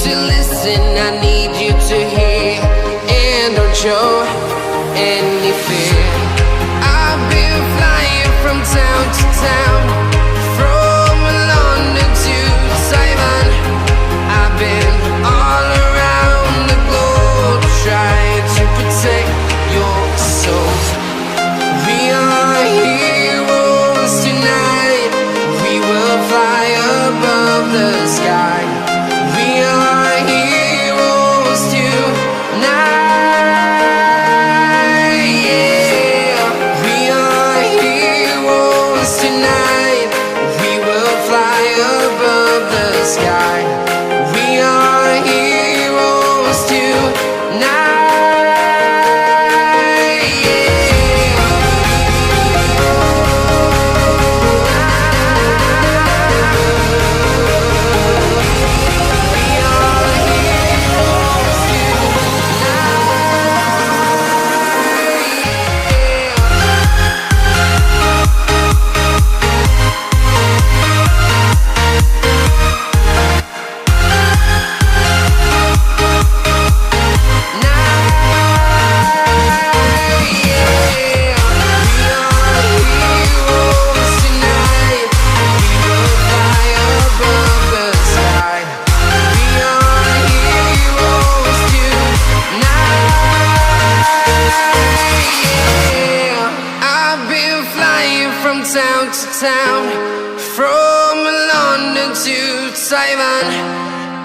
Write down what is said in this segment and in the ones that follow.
to listen, I need you to hear, and don't show any fear. I've been flying from town to town, from London to Taiwan. I've been all around the globe trying to protect your soul. We are heroes tonight, we will fly above the sky. We are heroes tonight, yeah. We are heroes tonight, we will fly above the sky. We are heroes tonight.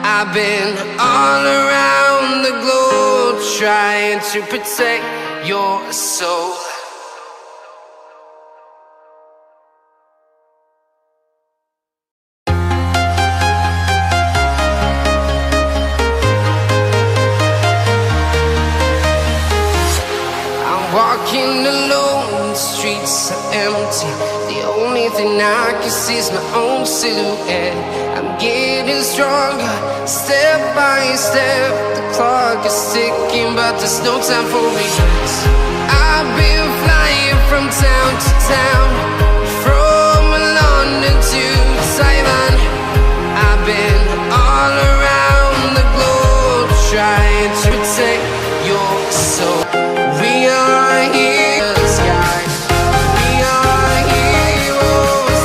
I've been all around the globe trying to protect your soul. I'm walking alone, the streets are empty. The only thing I can see is my own silhouette. I'm getting stronger, step by step. The clock is ticking, but there's no time for regrets. I've been flying from town to town, from London to Taiwan. I've been all around the globe trying to protect your soul. We are here in the sky. We are heroes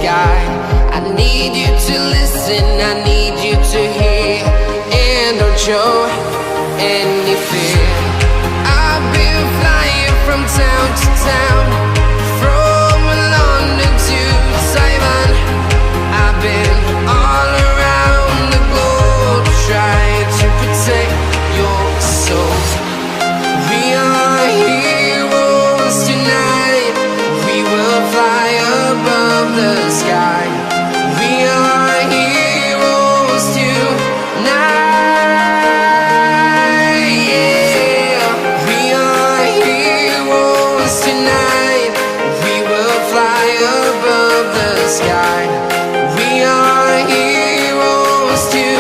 I need you to listen, I need you to hear, and don't show any fear. I've been flying from town to town, from London to Taiwan. I've been all around the globe trying to protect your soul. We are heroes tonight, we will fly above the sky. We are heroes tonight, yeah. We are heroes tonight, we will fly above the sky. We are heroes tonight.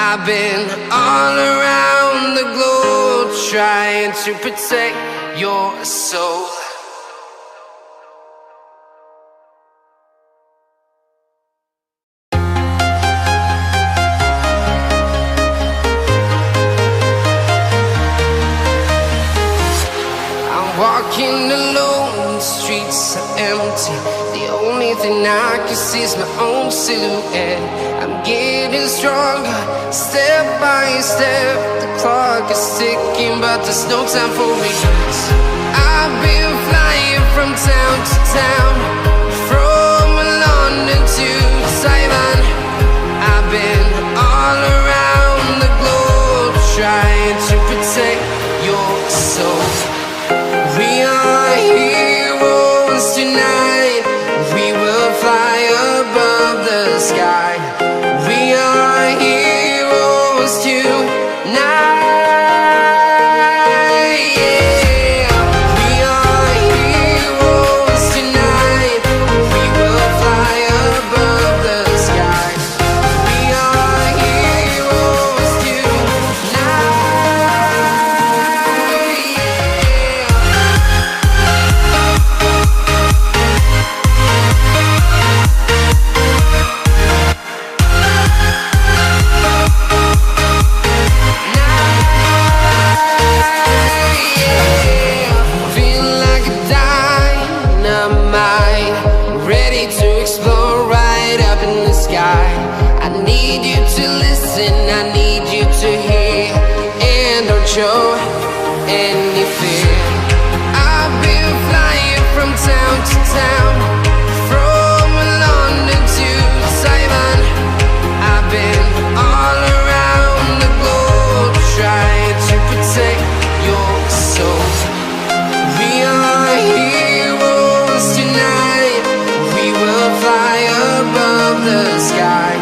I've been all around the globe trying to protect your soul. thing I can see is my own silhouette. I'm getting stronger, step by step. The clock is ticking, but there's no time for regrets. I've been flying from town to town, from London to Taiwan. I've been all around the globe, trying to protect your soul. We are heroes tonight. We will fly above the sky. We are heroes tonight. Show any fear. I've been flying from town to town, from London to Taiwan. I've been all around the globe, trying to protect your soul. We are heroes tonight. We will fly above the sky.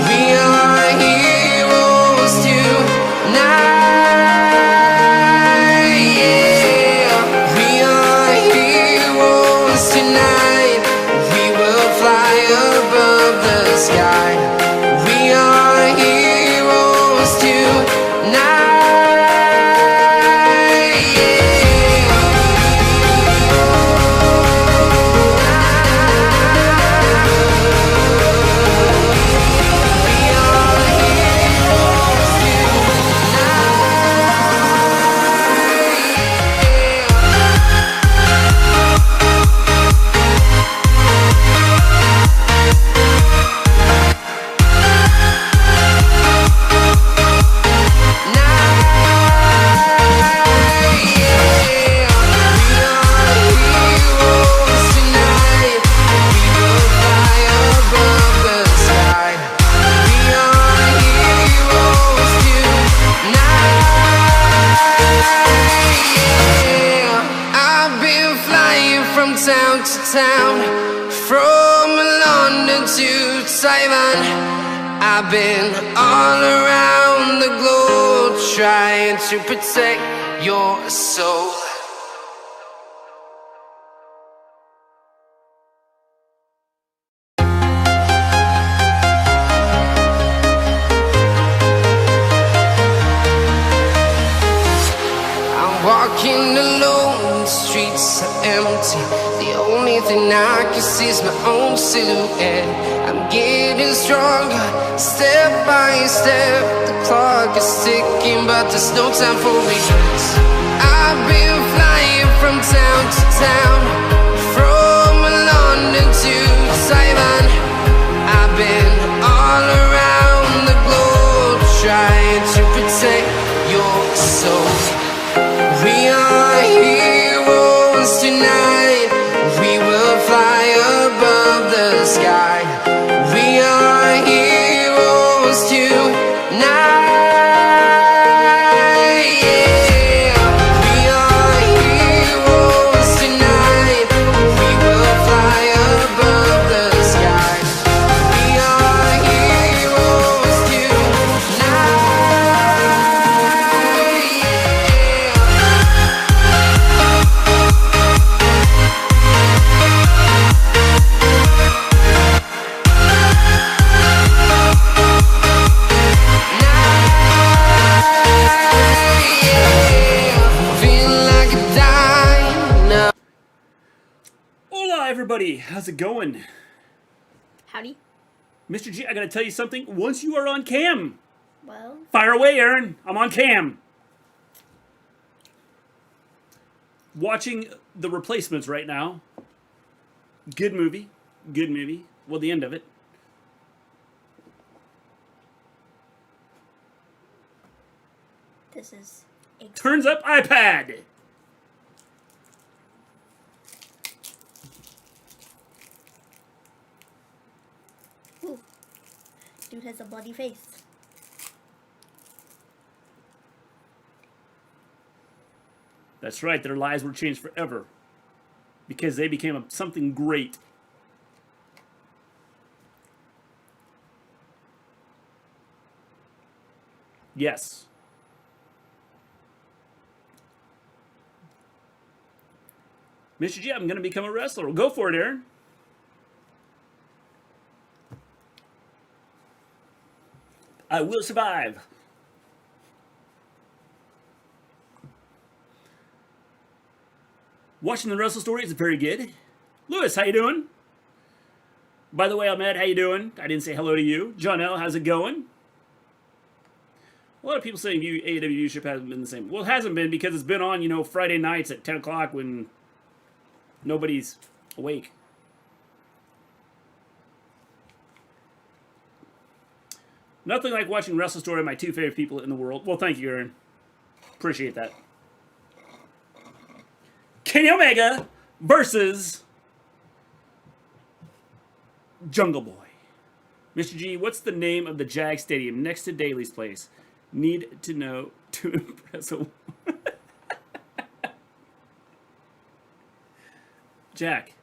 We are heroes tonight. I've been all around the globe, trying to protect your soul. I'm walking alone, the streets are empty. The only thing I can see is my own silhouette. I'm getting stronger, step by step. The clock is ticking, but there's no time for regrets. I've been flying from town to town, from London to Taiwan. I've been all around the globe, trying to protect your soul. We are heroes tonight. We will fly above the sky. We are heroes tonight. We are heroes tonight. We will fly above the sky. We are heroes tonight. Everybody, how's it going? Howdy. Mr. G, I gotta tell you something. Once you are on cam, Well, fire away, Aaron. I'm on cam. Watching The Replacements right now. Good movie. good movie. Well, the end of it. This is... Turns up iPad. Ooh. Dude has a bloody face. That's right, their lives were changed forever. Because they became something great. Yes. Mr. G, I'm going to become a wrestler. Well, go for it, Aaron. I will survive. Watching the Wrestle Story is very good. Lewis, how you doing? By the way, Ahmed, how you doing? I didn't say hello to you. John L, how's it going? A lot of people saying AEW viewership hasn't been the same. Well, it hasn't been because it's been on, you know, Friday nights at 10 o'clock when nobody's awake. Nothing like watching Wrestle Story, my two favorite people in the world. Well, thank you, Aaron. Appreciate that. Kenny Omega versus Jungle Boy. Mr. G, what's the name of the Jag Stadium next to Daly's place? Need to know to impress a... Jack.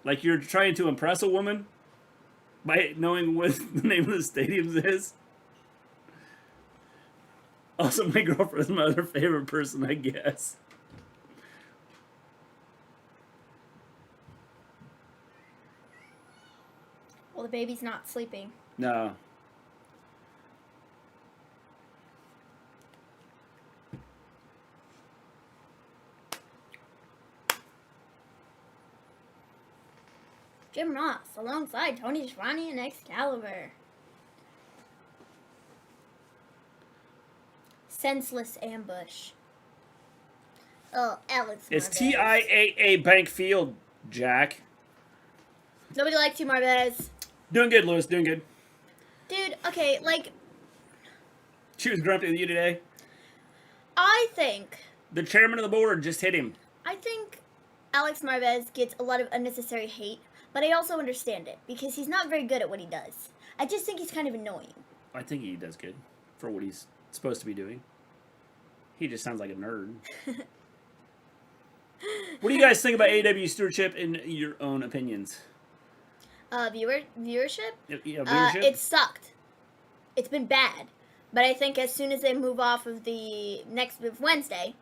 Like you're trying to impress a woman by knowing what the name of the stadiums is? Also, my girlfriend's my other favorite person, I guess. Well, the baby's not sleeping. No. Jim Ross alongside Tony Schiavone and Excalibur. Senseless ambush. Oh, Alex. It's Marvez. TIAA Bank Field, Jack. Nobody likes you, Marvez. Doing good, Lewis. Doing good. Dude, okay, like... She was grumpy with you today. I think... The chairman of the board just hit him. I think Alex Marvez gets a lot of unnecessary hate, but I also understand it, because he's not very good at what he does. I just think he's kind of annoying. I think he does good for what he's supposed to be doing. He just sounds like a nerd. What do you guys think about AEW stewardship in your own opinions? Viewership? Yeah, viewership? It sucked. It's been bad. But I think as soon as they move off of the next Wednesday,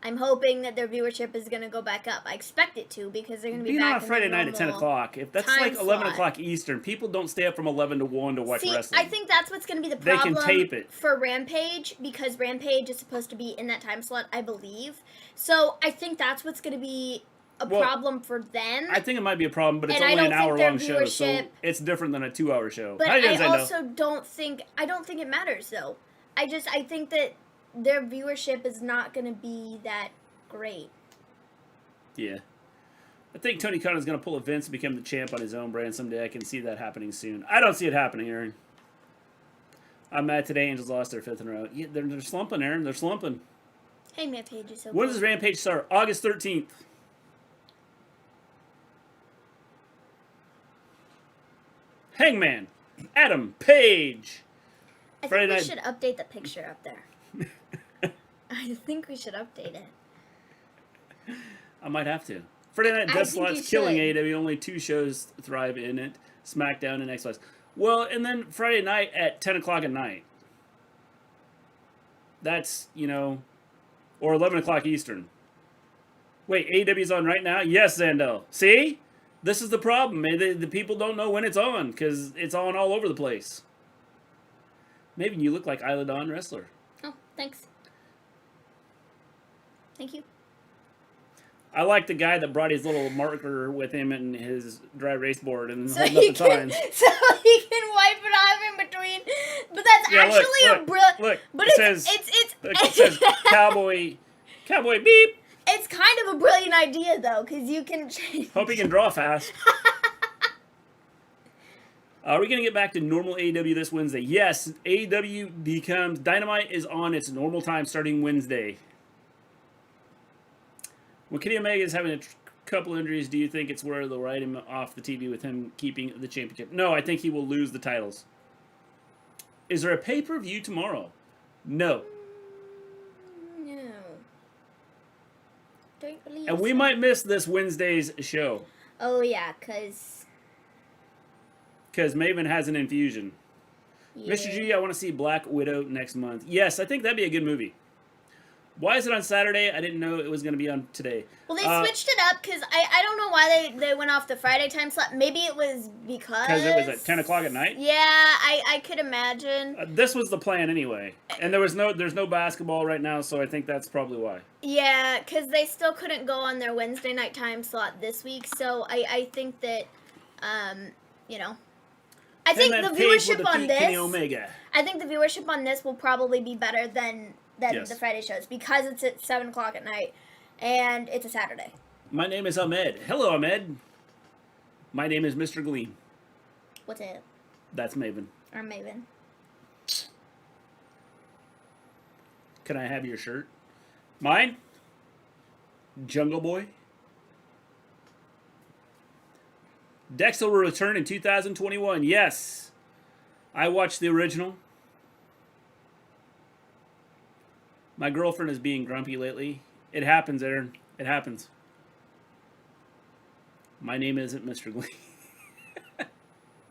I'm hoping that their viewership is going to go back up. I expect it to because they're going to be being back on a Friday night at 10 o'clock. If that's like 11 o'clock Eastern, people don't stay up from 11 to 1 to watch wrestling. I think that's what's going to be the problem they can tape it. For Rampage, because Rampage is supposed to be in that time slot, I believe. So I think that's what's going to be a problem for them. I think it might be a problem, but it's and only an hour-long show, so it's different than a 2-hour show. But I also don't think it matters, though. I think that their viewership is not going to be that great. Yeah. I think Tony Khan is going to pull a Vince and become the champ on his own brand someday. I can see that happening soon. I don't see it happening, Aaron. I'm mad today. Angels lost their 5th in a row. Yeah, they're slumping, Aaron. They're slumping. Hey, Rampage is so When does Rampage start? August 13th. Hangman. Adam Page. I think we should update the picture up there. I think we should update it. I might have to. Friday Night Death Slot's killing AEW. Only 2 shows thrive in it. SmackDown and X-Files. Well, and then Friday night at 10 o'clock at night. That's, you know, or 11 o'clock Eastern. Wait, AEW's on right now? Yes, Zandel. See? This is the problem. The people don't know when it's on because it's on all over the place. Maybe you look like Isla Dawn wrestler. Oh, thanks. Thank you. I like the guy that brought his little marker with him and his dry erase board and holding up the times. So he can wipe it off in between. But that's actually a brilliant. Look, but it says cowboy beep. It's kind of a brilliant idea, though, because you can change. Hope he can draw fast. Are we going to get back to normal AEW this Wednesday? Yes, AEW becomes... Dynamite is on its normal time starting Wednesday. When Kenny Omega is having a couple injuries, do you think it's where they'll write him off the TV with him keeping the championship? No, I think he will lose the titles. Is there a pay-per-view tomorrow? No. No. Don't believe And we so. might miss this Wednesday's show. Oh, yeah, because... Because Maven has an infusion. Yeah. Mr. G, I want to see Black Widow next month. Yes, I think that'd be a good movie. Why is it on Saturday? I didn't know it was going to be on today. Well, they switched it up because I don't know why they went off the Friday time slot. Maybe it was because it was at 10 o'clock at night? Yeah, I could imagine. This was the plan anyway. And there's no basketball right now, so I think that's probably why. Yeah, because they still couldn't go on their Wednesday night time slot this week. So I think that, you know... I think the viewership on this... Kenny Omega. I think the viewership on this will probably be better than Yes. the Friday shows because it's at 7 o'clock at night and it's a Saturday. My name is Ahmed. Hello, Ahmed. My name is Mister Gleen. What's it? That's Maven. Or Maven. Can I have your shirt? Mine? Jungle Boy. Dexter will return in 2021. Yes. I watched the original. My girlfriend is being grumpy lately. It happens, Aaron. It happens. My name isn't Mr. Gleen.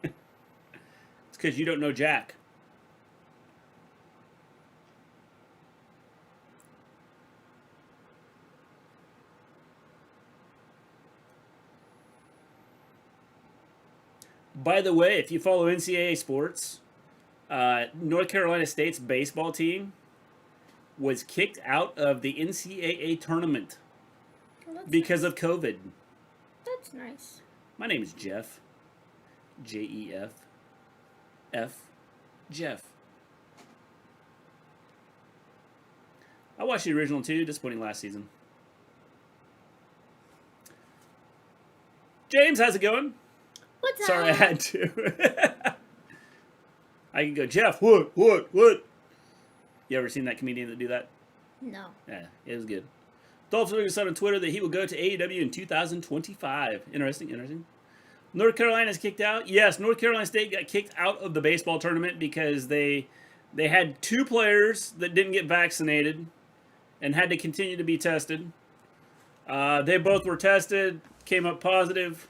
It's because you don't know Jack. By the way, if you follow NCAA sports, North Carolina State's baseball team was kicked out of the NCAA tournament because of COVID. That's nice. My name is Jeff. J-E-F. F. Jeff. I watched the original too. Disappointing last season. James, how's it going? What's Sorry, I up? had to. I can go, Jeff, what? You ever seen that comedian that do that? No. Yeah, it was good. Dolph Ziggler said on Twitter that he will go to AEW in 2025. Interesting. North Carolina's kicked out. Yes, North Carolina State got kicked out of the baseball tournament because they had 2 players that didn't get vaccinated and had to continue to be tested. They both were tested, came up positive,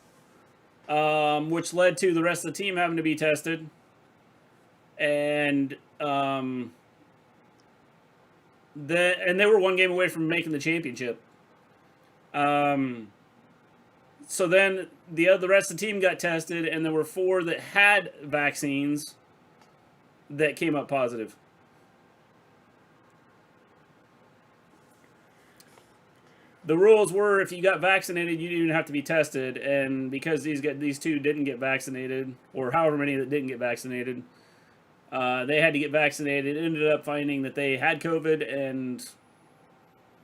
which led to the rest of the team having to be tested. And they were 1 game away from making the championship. So then the rest of the team got tested, and there were 4 that had vaccines that came up positive. The rules were if you got vaccinated, you didn't even have to be tested, and because these 2 didn't get vaccinated, or however many that didn't get vaccinated, they had to get vaccinated. Ended up finding that they had COVID, and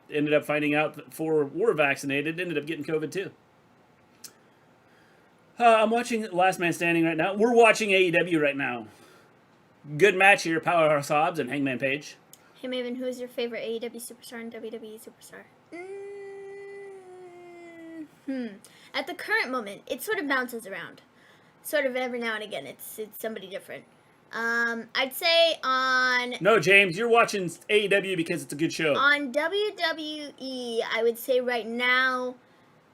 ended up finding out that 4 were vaccinated. Ended up getting COVID too. I'm watching Last Man Standing right now. We're watching AEW right now. Good match here. Powerhouse Hobbs and Hangman Page. Hey, Maven, who is your favorite AEW superstar and WWE superstar? At the current moment, it sort of bounces around. Sort of every now and again, it's somebody different. I'd say on... No, James, you're watching AEW because it's a good show. On WWE, I would say right now,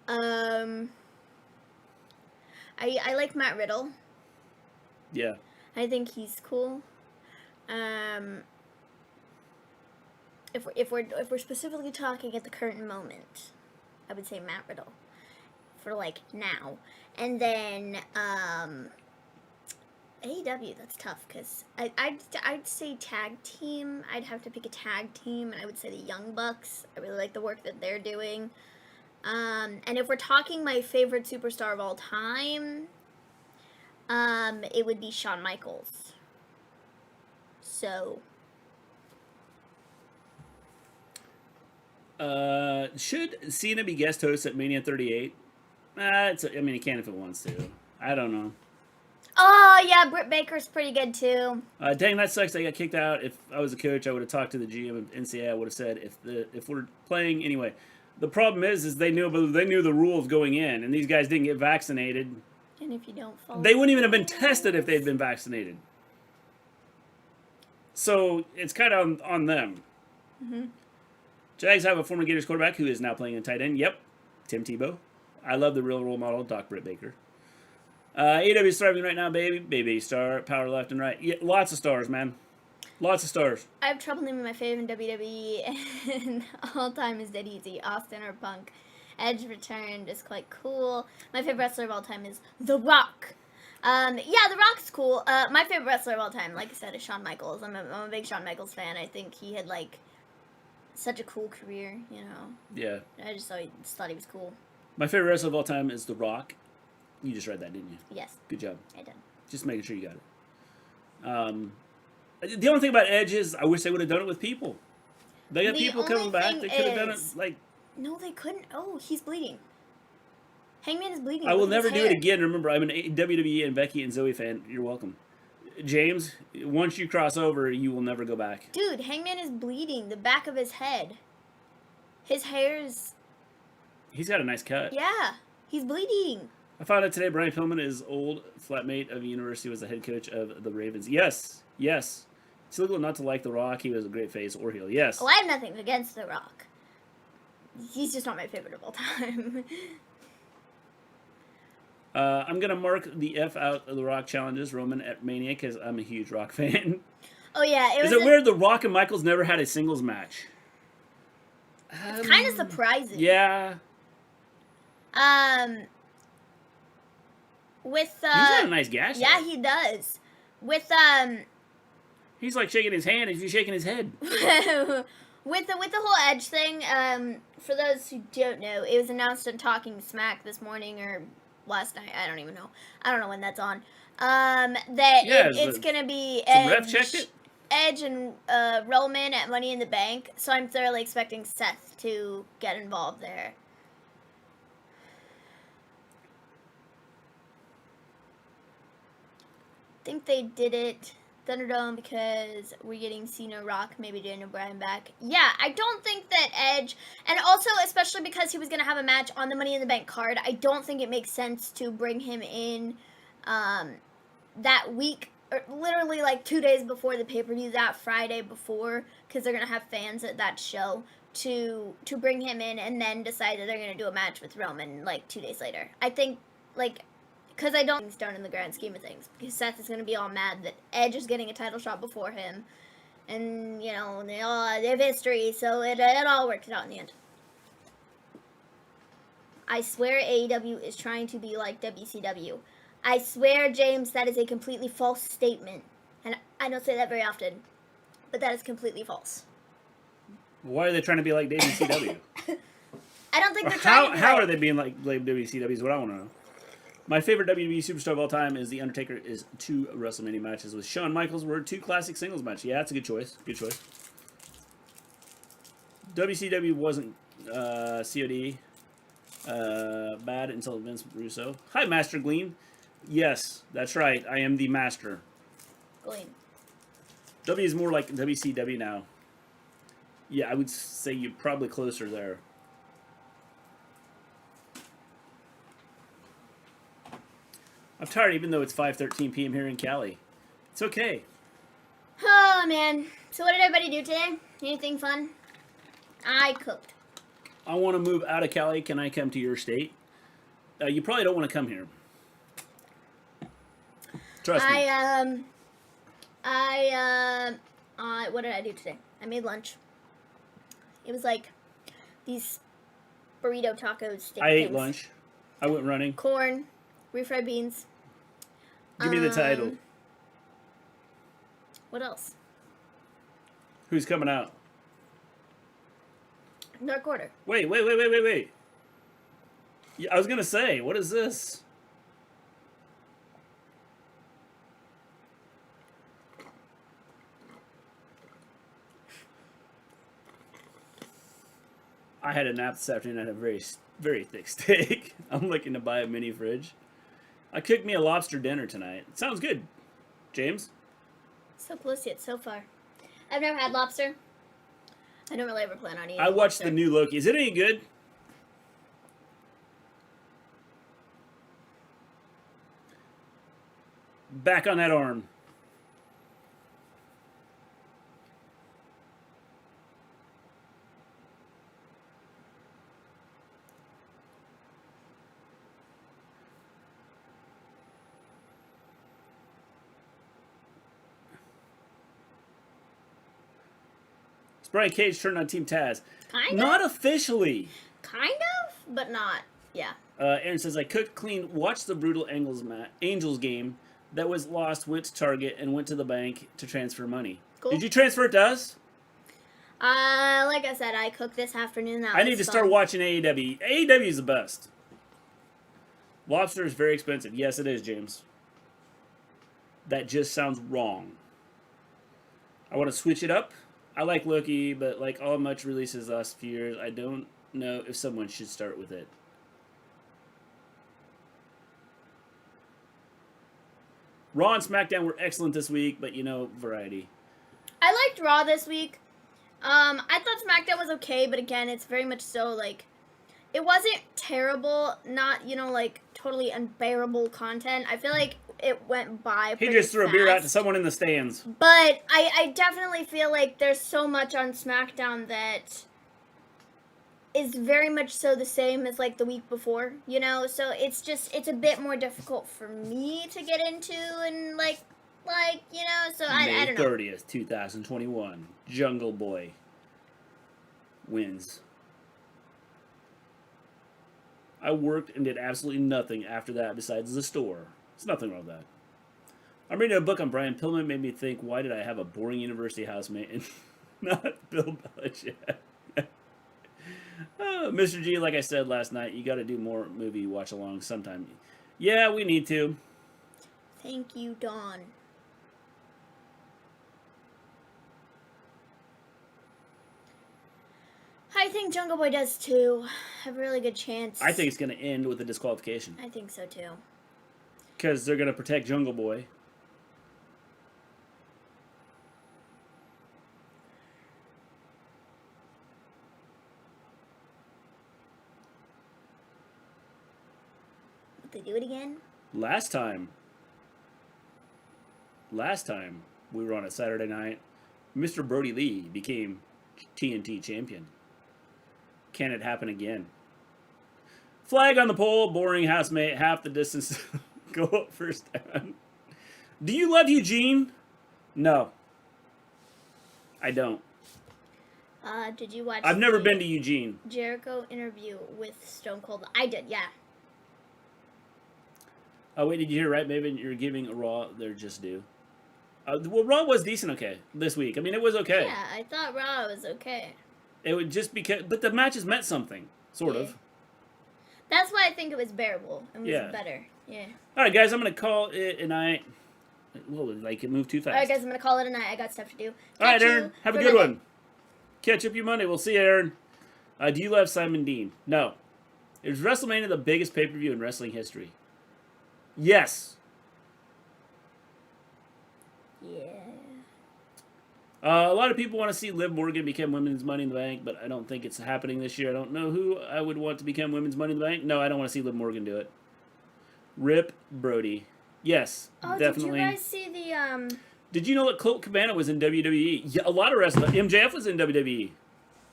I like Matt Riddle. Yeah. I think he's cool. If we're specifically talking at the current moment, I would say Matt Riddle for like now, and then AEW. That's tough because I'd say tag team. I'd have to pick a tag team, and I would say the Young Bucks. I really like the work that they're doing. And if we're talking my favorite superstar of all time, it would be Shawn Michaels. So. Should Cena be guest host at Mania 38? I mean, he can if it wants to. I don't know. Oh, yeah, Britt Baker's pretty good, too. Dang, that sucks. I got kicked out. If I was a coach, I would have talked to the GM of NCAA. I would have said, if we're playing... Anyway, the problem is they knew the rules going in, and these guys didn't get vaccinated. And if you don't follow... They wouldn't even have been tested if they'd been vaccinated. So, it's kind of on them. Mm-hmm. Jags have a former Gators quarterback who is now playing in tight end. Yep, Tim Tebow. I love the real role model, Doc Britt Baker. AEW is thriving right now, baby. Baby star, power left and right. Yeah, lots of stars, man. Lots of stars. I have trouble naming my favorite WWE and all time is dead easy. Austin or Punk. Edge returned is quite cool. My favorite wrestler of all time is The Rock. Yeah, The Rock's cool. My favorite wrestler of all time, like I said, is Shawn Michaels. I'm a big Shawn Michaels fan. I think he had, like, such a cool career, you know. Yeah. I just thought he was cool. My favorite wrestler of all time is The Rock. You just read that, didn't you? Yes. Good job. I did. Just making sure you got it. The only thing about Edge is I wish they would have done it with people. They got people coming back. They could have done it like... No, they couldn't. Oh, he's bleeding. Hangman is bleeding. I will never do it again. Remember, I'm an WWE and Becky and Zoe fan. You're welcome. James, once you cross over, you will never go back. Dude, Hangman is bleeding. The back of his head. His hair's... He's got a nice cut. Yeah, he's bleeding. I found out today Brian Pillman, his old flatmate of university, was the head coach of the Ravens. Yes, yes. It's illegal not to like The Rock. He was a great face or heel. Yes. Oh, I have nothing against The Rock. He's just not my favorite of all time. I'm going to mark the F out of The Rock challenges, Roman at Mania, because I'm a huge Rock fan. Oh, yeah. Is it weird The Rock and Michaels never had a singles match? It's kind of surprising. Yeah. With he's got a nice gash. Yeah, he does. With he's like shaking his hand as he's shaking his head. with the whole Edge thing, for those who don't know, it was announced on Talking Smack this morning or last night. I don't even know. I don't know when that's on. That it's gonna be Edge. Ref checked it. Edge and Roman at Money in the Bank. So I'm thoroughly expecting Seth to get involved there. I think they did it Thunderdome because we're getting Cena, Rock, maybe Daniel Bryan back. Yeah, I don't think that Edge, and also especially because he was going to have a match on the Money in the Bank card, I don't think it makes sense to bring him in that week, or literally like 2 days before the pay-per-view, that Friday before, because they're going to have fans at that show, to bring him in and then decide that they're going to do a match with Roman like 2 days later. I think, like... Because I don't think it's done in the grand scheme of things. Because Seth is going to be all mad that Edge is getting a title shot before him. And, you know, they have history, so it all works out in the end. I swear AEW is trying to be like WCW. I swear, James, that is a completely false statement. And I don't say that very often. But that is completely false. Why are they trying to be like WCW? I don't think they're trying to be How are they being like WCW is what I want to know. My favorite WWE superstar of all time is The Undertaker. Is 2 WrestleMania matches with Shawn Michaels were 2 classic singles matches. Yeah, that's a good choice. Good choice. WCW wasn't COD bad until Vince Russo. Hi, Master Gleen. Yes, that's right. I am the master. Gleen. W is more like WCW now. Yeah, I would say you're probably closer there. I'm tired even though it's 5:13 p.m. here in Cali. It's okay. Oh, man. So what did everybody do today? Anything fun? I cooked. I want to move out of Cali. Can I come to your state? You probably don't want to come here. Trust me. What did I do today? I made lunch. It was like these burrito tacos. Steak I ate things. lunch. I went running. Corn, refried beans. Give me the title. What else? Who's coming out? Dark Order. Wait. Yeah, I was going to say, what is this? I had a nap this afternoon. I had a very, very thick steak. I'm looking to buy a mini fridge. I cooked me a lobster dinner tonight. It sounds good. James? So close yet so far. I've never had lobster. I don't really ever plan on eating I watched lobster. the new Loki. Is it any good? Back on that arm. Brian Cage turned on Team Taz. Kind Not of? officially. Kind of, but not. Yeah. Aaron says, I cooked clean, watched the brutal Angels game that was lost, went to Target, and went to the bank to transfer money. Cool. Did you transfer it to us? Like I said, I cooked this afternoon. I need to start watching AEW. AEW is the best. Lobster is very expensive. Yes, it is, James. That just sounds wrong. I want to switch it up. I like Loki, but like all much releases last few years, I don't know if someone should start with it. Raw and SmackDown were excellent this week, but you know, variety. I liked Raw this week. I thought SmackDown was okay, but again, it's very much so like, it wasn't terrible, not, you know, like totally unbearable content. I feel like it went by He pretty just threw a beer out to fast. someone in the stands. But I definitely feel like there's so much on SmackDown that is very much so the same as like the week before, you know? So it's a bit more difficult for me to get into and like, you know, so I don't know. May 30th, 2021. Jungle Boy wins. I worked and did absolutely nothing after that besides the store. There's nothing wrong with that. I'm reading a book on Brian Pillman. Made me think, why did I have a boring university housemate and not Bill Belichick? Mr. G, like I said last night, you got to do more movie watch-along sometime. Yeah, we need to. Thank you, Dawn. I think Jungle Boy does too. Have a really good chance. I think it's going to end with a disqualification. I think so too. Because they're going to protect Jungle Boy. Would they do it again? Last time we were on a Saturday night, Mr. Brody Lee became TNT champion. Can it happen again? Flag on the pole, boring housemate, half the distance. Go up first down. Do you love Eugene? No. I don't. Did you watch I've never the been to Eugene. Jericho interview with Stone Cold? I did, yeah. Oh, wait, did you hear right, Maven? You're giving Raw their just due. Well, Raw was decent okay this week. I mean, it was okay. Yeah, I thought Raw was okay. It would just because... But the matches meant something, sort of. That's why I think it was bearable and was Yeah. better. Yeah. All right, guys, I'm going to call it a night. Whoa, like it moved too fast. All right, guys, I'm going to call it a night. I got stuff to do. All right, Catch you Aaron, have a for good Monday. one. Catch up you Monday. We'll see you, Aaron. Do you love Simon Dean? No. Is WrestleMania the biggest pay-per-view in wrestling history? Yes. Yeah. A lot of people want to see Liv Morgan become Women's Money in the Bank, but I don't think it's happening this year. I don't know who I would want to become Women's Money in the Bank. No, I don't want to see Liv Morgan do it. Rip Brody. Yes, Oh, definitely. did you guys see the, Did you know that Colt Cabana was in WWE? Yeah, a lot of wrestlers. MJF was in WWE.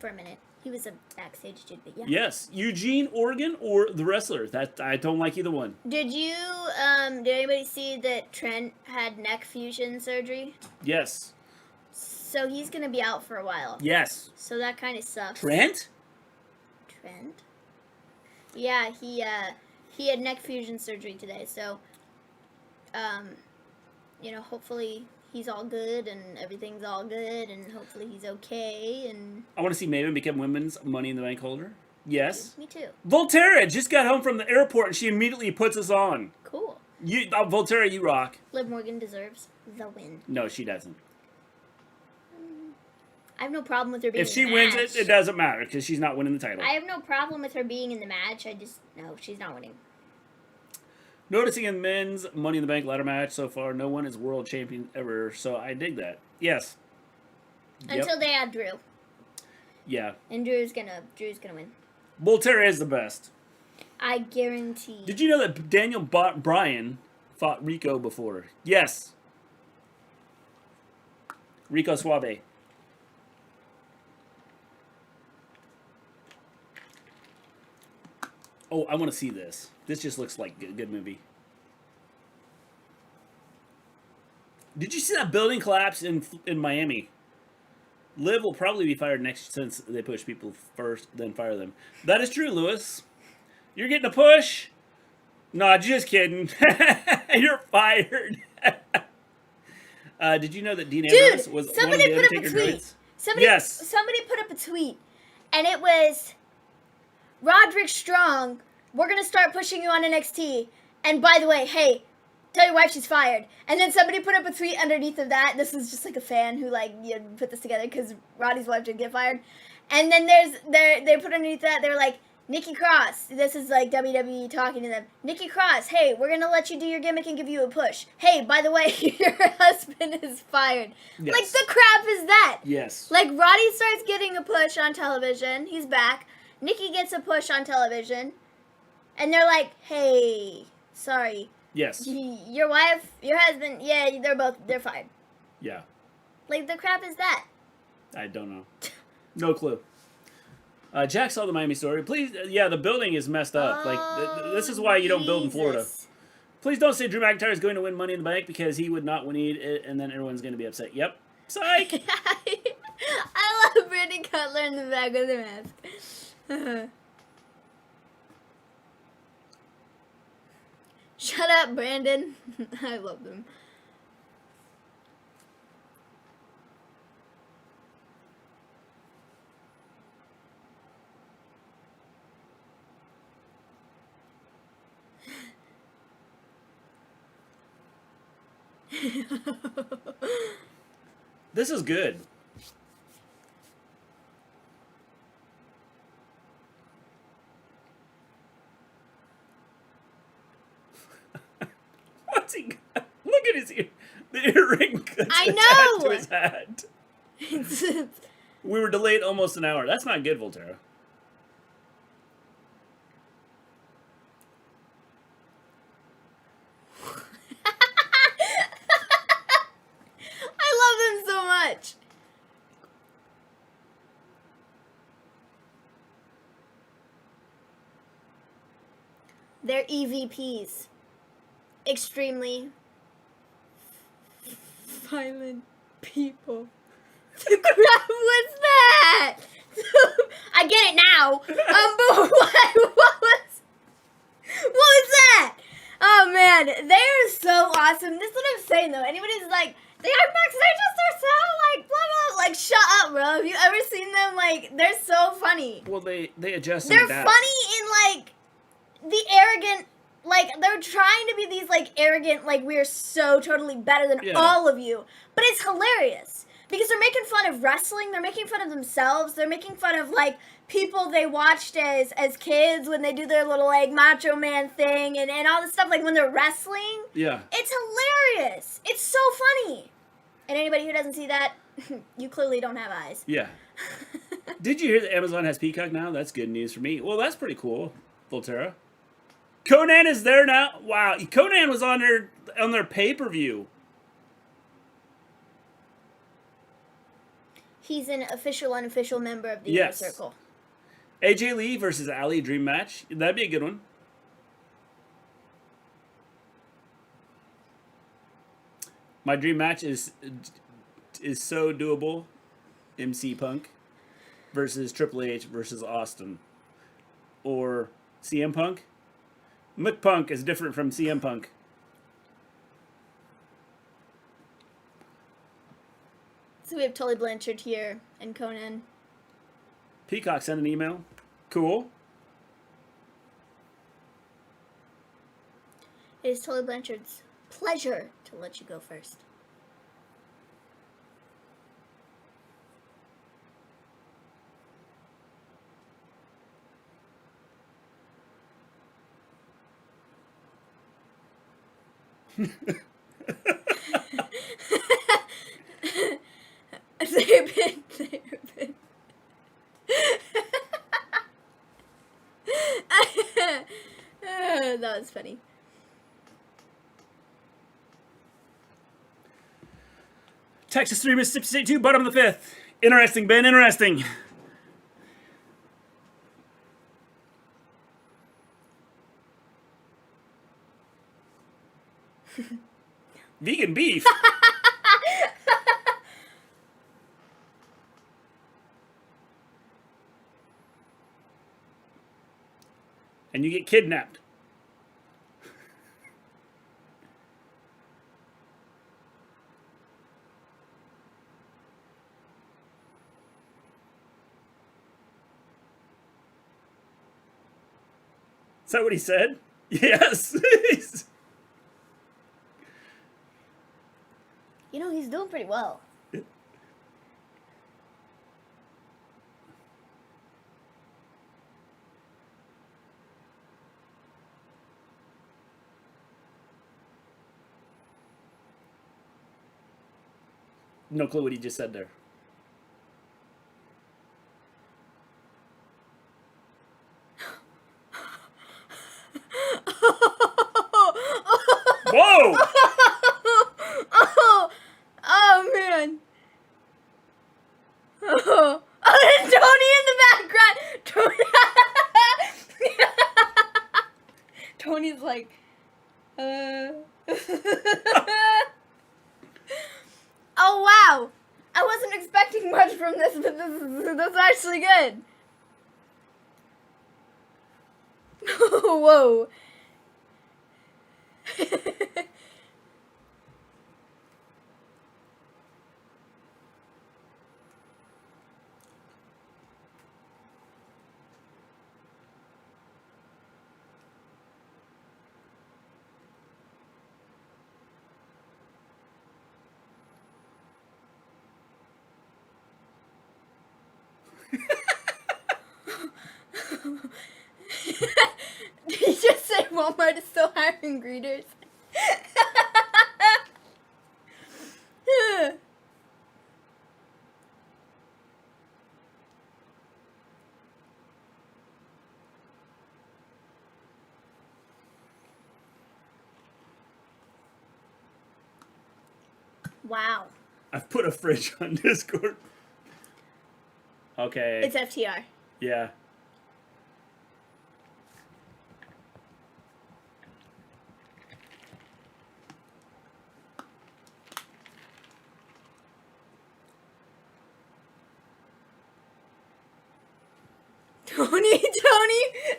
for a minute. He was a backstage dude, but yeah. Yes. Eugene Oregon or the wrestler. That I don't like either one. Did you, did anybody see that Trent had neck fusion surgery? Yes. So he's going to be out for a while. Yes. So that kind of sucks. Trent? Trent? Yeah, he had neck fusion surgery today, so, you know, hopefully he's all good and everything's all good and hopefully he's okay and... I want to see Maven become Women's Money in the Bank holder. Yes. Me too. Volterra just got home from the airport and she immediately puts us on. Cool. You, Volterra, you rock. Liv Morgan deserves the win. No, she doesn't. I have no problem with her being If she in the wins match. it doesn't matter because she's not winning the title. I have no problem with her being in the match. No, she's not winning. Noticing in men's Money in the Bank ladder match so far, no one is world champion ever, so I dig that. Yes. Until they add Drew. Yeah. And Drew's gonna win. Volterra is the best. I guarantee. Did you know that Daniel Bryan fought Rico before? Yes. Rico Suave. Oh, I want to see this. This just looks like a good movie. Did you see that building collapse in Miami? Liv will probably be fired next since they push people first, then fire them. That is true, Lewis. You're getting a push? Nah, just kidding. You're fired. Did you know that Dean Ambrose was one of the Undertaker droids? Somebody put up a tweet, and it was, Roderick Strong, we're going to start pushing you on NXT. And by the way, hey, tell your wife she's fired. And then somebody put up a tweet underneath of that. This is just like a fan who put this together because Roddy's wife didn't get fired. And then they put underneath that, they're like, Nikki Cross, this is like WWE talking to them. Nikki Cross, hey, we're going to let you do your gimmick and give you a push. Hey, by the way, your husband is fired. Yes. Like, the crap is that? Yes. Like, Roddy starts getting a push on television. He's back. Nikki gets a push on television. And they're like, hey, sorry. Yes. Your wife, your husband, yeah, they're fired. Yeah. Like, the crap is that? I don't know. No clue. Jack saw the Miami story. Please, yeah, the building is messed up. This is why you don't build in Florida. Please don't say Drew McIntyre is going to win Money in the Bank because he would not need it, and then everyone's going to be upset. Yep. Psych! I love Brandon Cutler in the back with the mask. Shut up, Brandon. I love them. This is good. What's he got? Look at his ear. The earring I know! to his hat. We were delayed almost an hour. That's not good, Volterra. I love them so much. They're EVPs. Extremely violent people. The crap was that? I get it now. But what was that? Oh man, they are so awesome. This is what I'm saying though. Anybody's like, the Young Bucks, they just are so like blah blah. Like, shut up, bro. Have you ever seen them? Like, they're so funny. Well, they adjust. They're funny in like the arrogant. Like, they're trying to be these, like, arrogant, like, we're so totally better than all of you. But it's hilarious. Because they're making fun of wrestling. They're making fun of themselves. They're making fun of, like, people they watched as kids when they do their little, like, Macho Man thing and all this stuff. Like, when they're wrestling. Yeah. It's hilarious. It's so funny. And anybody who doesn't see that, you clearly don't have eyes. Yeah. Did you hear that Amazon has Peacock now? That's good news for me. Well, that's pretty cool, Volterra. Conan is there now. Wow, Conan was on their pay-per-view. He's an official, unofficial member of the Inner Circle. AJ Lee versus Ali dream match. That'd be a good one. My dream match is so doable. MC Punk versus Triple H versus Austin, or CM Punk. McPunk is different from CM Punk. So we have Tully Blanchard here and Conan. Peacock sent an email. Cool. It is Tully Blanchard's pleasure to let you go first. That was funny. Texas 3, Mississippi State 2, bottom of the 5th. Interesting, Ben, interesting. Vegan beef? And you get kidnapped. Is that what he said? Yes. You know, he's doing pretty well. No clue what he just said there. Whoa! Oh man! Oh, and Tony in the background. Tony's like, Oh wow! I wasn't expecting much from this, but that's actually good. Whoa. Did you just say Walmart is still hiring greeters? Wow. I've put a fridge on Discord. Okay. It's FTR. Yeah.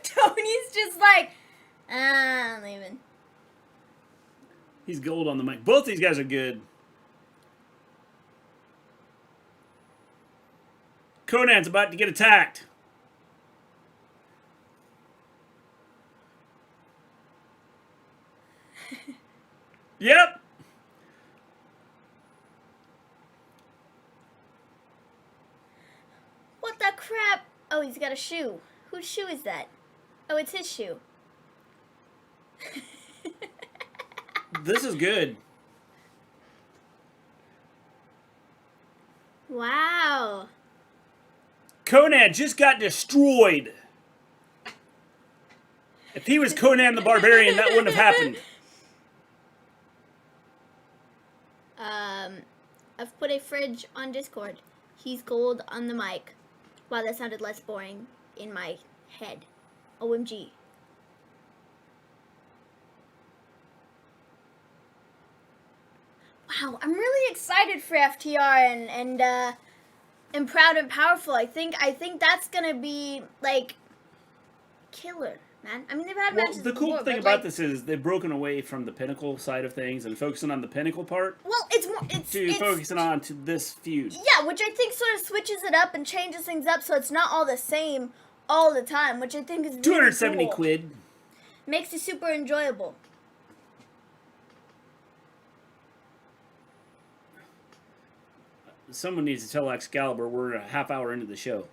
Tony's just like, I'm leaving. He's gold on the mic. Both these guys are good. Conan's about to get attacked. Yep. What the crap? Oh, he's got a shoe. Whose shoe is that? Oh, it's his shoe. This is good. Wow. Conan just got destroyed. If he was Conan the Barbarian, that wouldn't have happened. I've put a fridge on Discord. He's gold on the mic. Wow, that sounded less boring in my head. OMG. Wow, I'm really excited for FTR and Proud and Powerful. I think that's gonna be like killer, man. I mean, they've had matches the cool before, thing but, about like, this is they've broken away from the Pinnacle side of things and focusing on the Pinnacle part. Well, it's focusing on to this feud. Yeah, which I think sort of switches it up and changes things up so it's not all the same all the time, which I think is really 270 cool. quid. Makes it super enjoyable. Someone needs to tell Excalibur we're a half hour into the show.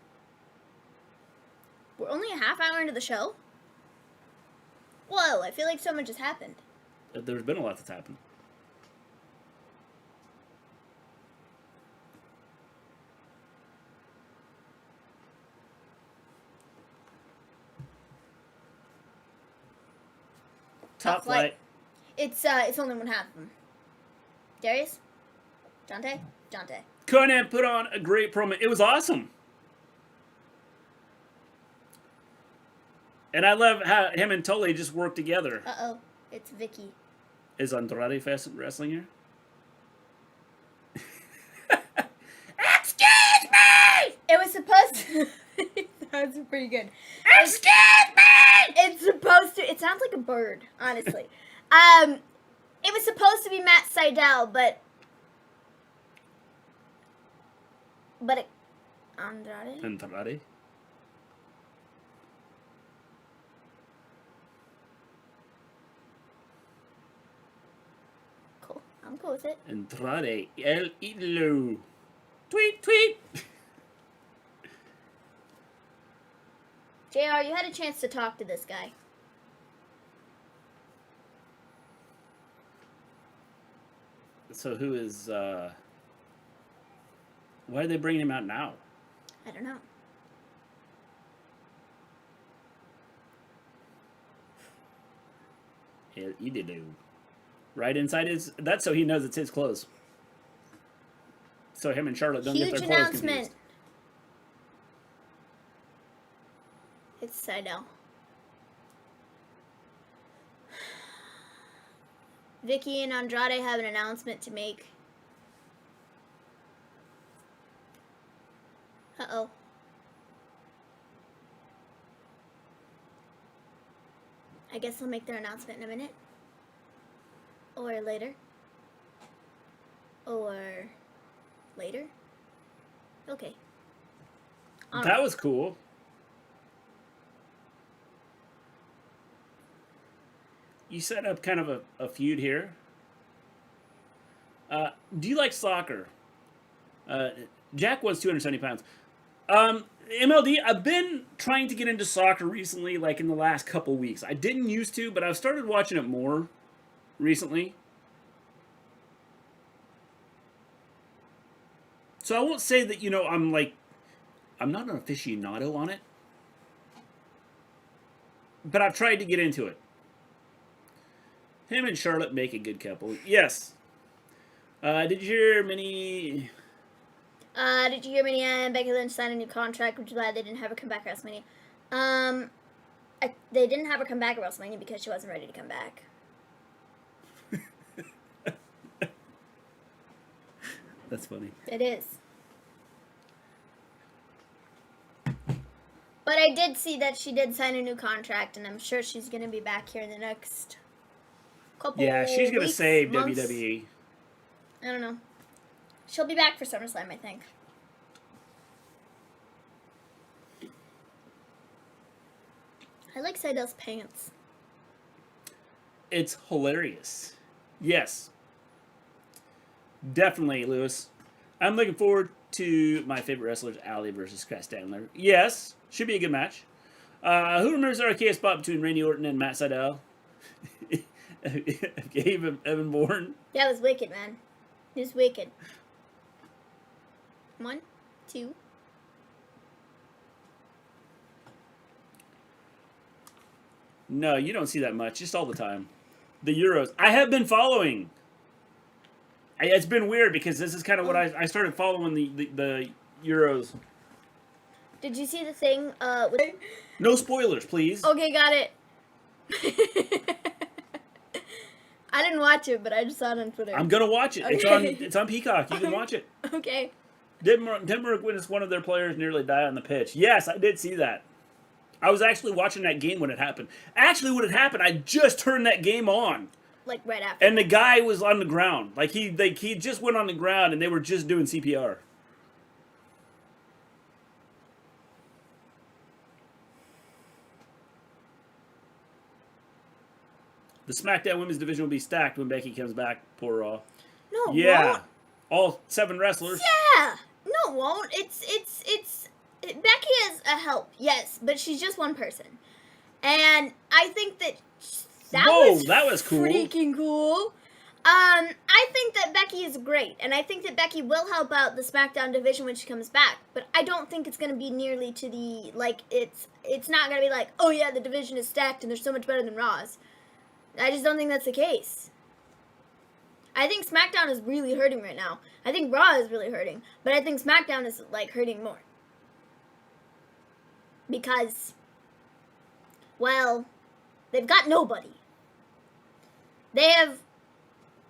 We're only a half hour into the show? Whoa, I feel like so much has happened. there's been a lot that's happened. Top Flight. It's only one half of them. Darius? Dante? Conan put on a great promo. It was awesome. And I love how him and Tully just work together. Uh-oh. It's Vicky. Is Andrade wrestling here? Excuse me! It was supposed to... That was pretty good. Excuse me! It's supposed to... It sounds like a bird, honestly. It was supposed to be Matt Sydal, but Andrade? Cool. I'm cool with it. Andrade El Idolo. Tweet, tweet! JR, you had a chance to talk to this guy. So who is, why are they bringing him out now? I don't know. El Idolo. Right inside his, that's so he knows it's his clothes. So him and Charlotte don't get their Huge clothes announcement. confused. It's Sydal. Vicky and Andrade have an announcement to make. Uh-oh. I guess they'll make their announcement in a minute. Or later. Or later. Okay. That was cool. You set up kind of a feud here. Do you like soccer? Jack was 270 pounds. MLD, I've been trying to get into soccer recently, like in the last couple weeks. I didn't used to, but I've started watching it more recently. So I won't say that, I'm not an aficionado on it. But I've tried to get into it. Him and Charlotte make a good couple. Yes. Did you hear Minnie and Becky Lynch sign a new contract, which is why they didn't have her come back at WrestleMania? They didn't have her come back at WrestleMania because she wasn't ready to come back. That's funny. It is. But I did see that she did sign a new contract, and I'm sure she's going to be back here in the next couple Yeah, she's going to save months. WWE. I don't know. She'll be back for SummerSlam, I think. I like Sydal's pants. It's hilarious. Yes. Definitely, Lewis. I'm looking forward to my favorite wrestlers, Ali versus Statlander. Yes. Should be a good match. Who remembers the arcade spot between Randy Orton and Matt Sydal? Evan Bourne. That was wicked, man. It was wicked. 1, 2. No, you don't see that much. Just all the time. The Euros. I have been following. It's been weird because this is kind of what I started following the Euros. Did you see the thing with... No spoilers, please. Okay, got it. I didn't watch it, but I just saw it on Twitter. I'm gonna watch it. Okay. It's on Peacock. You can watch it. Okay. Denmark witnessed one of their players nearly die on the pitch. Yes, I did see that. I was actually watching that game when it happened. Actually, when it happened, I just turned that game on. Like right after. And the guy was on the ground. Like he just went on the ground and they were just doing CPR. The SmackDown Women's Division will be stacked when Becky comes back. Poor Raw. No, yeah, won't. all 7 wrestlers. Yeah, no, it won't. Becky is a help, yes, but she's just one person, and I think that Whoa, that was cool. Freaking cool. I think that Becky is great, and I think that Becky will help out the SmackDown division when she comes back, but I don't think it's going to be nearly to the, like, it's not going to be like, oh yeah, the division is stacked and they're so much better than Raw's. I just don't think that's the case. I think SmackDown is really hurting right now. I think Raw is really hurting, but I think SmackDown is, like, hurting more. Because, well, they've got nobody. They have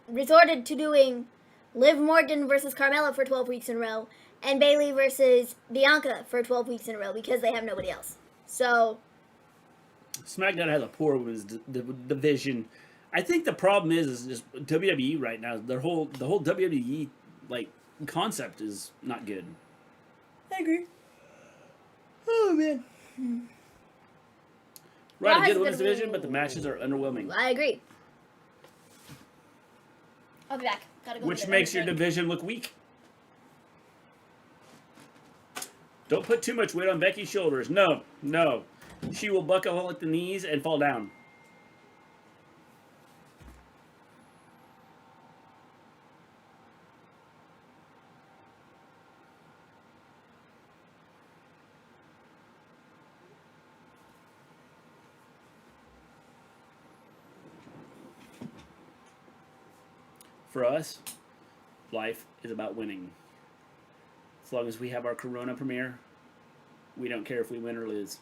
resorted to doing Liv Morgan versus Carmella for 12 weeks in a row, and Bayley versus Bianca for 12 weeks in a row because they have nobody else. So SmackDown has a poor women's division. I think the problem is just WWE right now. The whole WWE like concept is not good. I agree. Oh man. Right, a good women's division, but the matches are underwhelming. I agree. I'll be back. Gotta go. Which makes your division look weak. Don't put too much weight on Becky's shoulders. No, no. She will buckle at the knees and fall down. For us, life is about winning. As long as we have our Corona premiere, we don't care if we win or lose.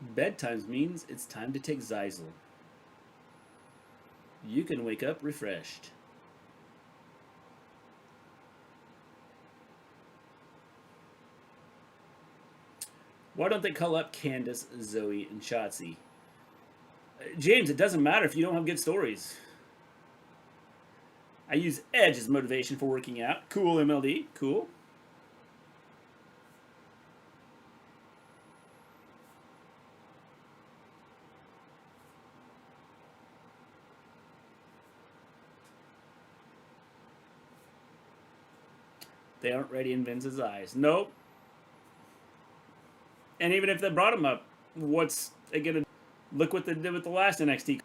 Bedtime means it's time to take Zysel. You can wake up refreshed. Why don't they call up Candace, Zoe, and Shotzi? James, it doesn't matter if you don't have good stories. I use Edge as motivation for working out. Cool, MLD. Cool. They aren't ready in Vince's eyes. Nope. And even if they brought him up, what's it gonna... Look what they did with the last NXT.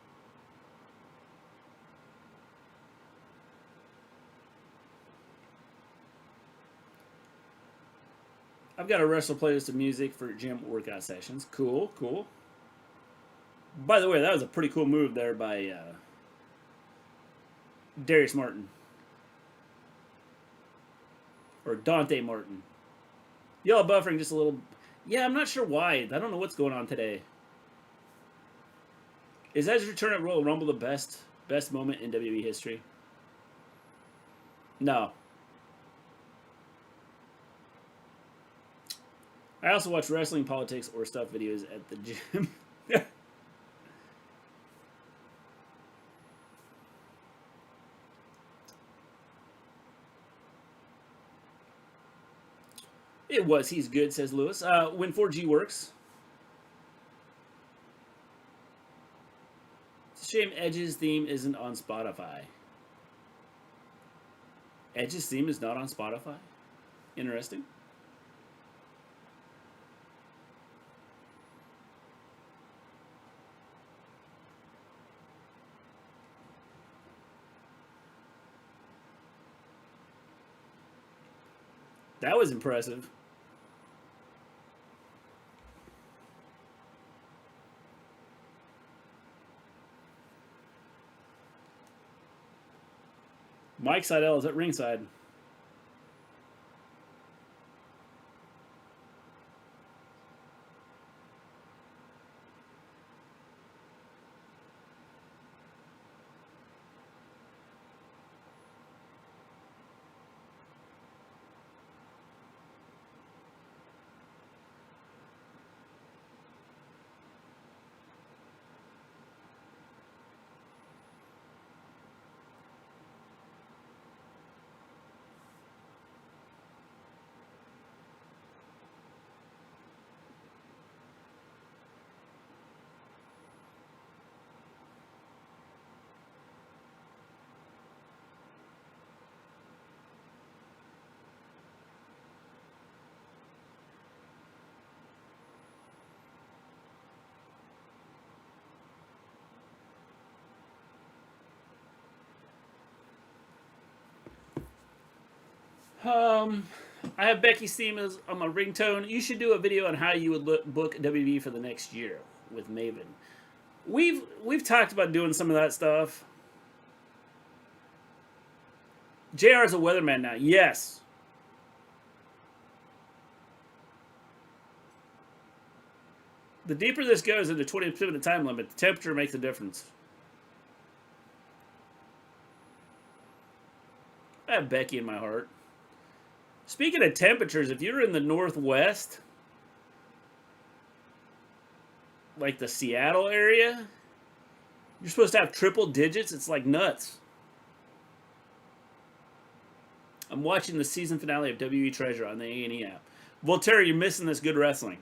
I've got a wrestle playlist of music for gym workout sessions. Cool, cool. By the way, that was a pretty cool move there by Darius Martin. Or Dante Martin. Yellow buffering just a little... Yeah, I'm not sure why. I don't know what's going on today. Is Edge's return at Royal Rumble the best moment in WWE history? No. I also watch wrestling, politics, or stuff videos at the gym. It was. He's good, says Lewis. When 4G works. It's a shame Edge's theme isn't on Spotify. Edge's theme is not on Spotify? Interesting. That was impressive. Mike Sydal is at ringside. I have Becky's theme as on my ringtone. You should do a video on how you would book WWE for the next year with Maven. We've talked about doing some of that stuff. JR is a weatherman now. Yes. The deeper this goes into 20-minute time limit, the temperature makes a difference. I have Becky in my heart. Speaking of temperatures, if you're in the Northwest, like the Seattle area, you're supposed to have triple digits. It's like nuts. I'm watching the season finale of WWE Treasure on the A&E app. Voltaire, you're missing this good wrestling.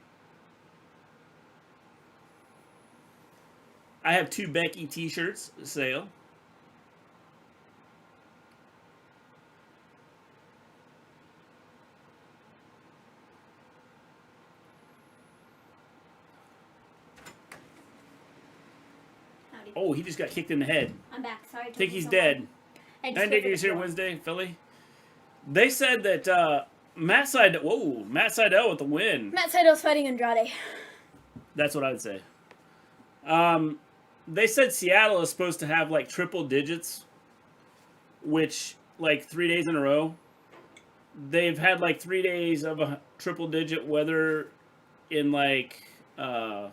I have 2 Becky t-shirts sale. Oh, he just got kicked in the head. I'm back. Sorry. I think he's dead. And Diggy's here Wednesday, Philly. They said that Matt Sydal with the win. Matt Sydal's fighting Andrade. That's what I would say. They said Seattle is supposed to have like triple digits, which like 3 days in a row. They've had like 3 days of a triple digit weather in like 3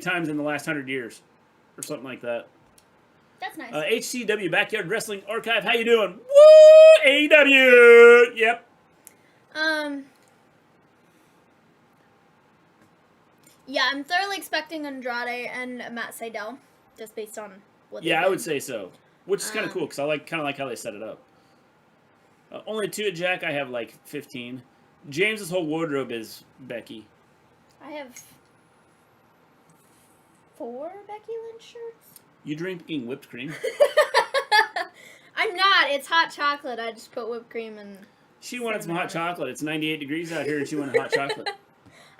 times in the last 100 years or something like that. That's nice. HCW Backyard Wrestling Archive. How you doing? Woo! AEW. Yep. Yeah, I'm thoroughly expecting Andrade and Matt Sydal, just based on what. Yeah, I would say so. Which is kind of cool because I kind of like how they set it up. Only 2 at Jack. I have like 15. James's whole wardrobe is Becky. I have 4 Becky Lynch shirts. You drinking whipped cream? I'm not. It's hot chocolate. I just put whipped cream and. She wanted some hot chocolate. It's 98 degrees out here, and she wanted hot chocolate.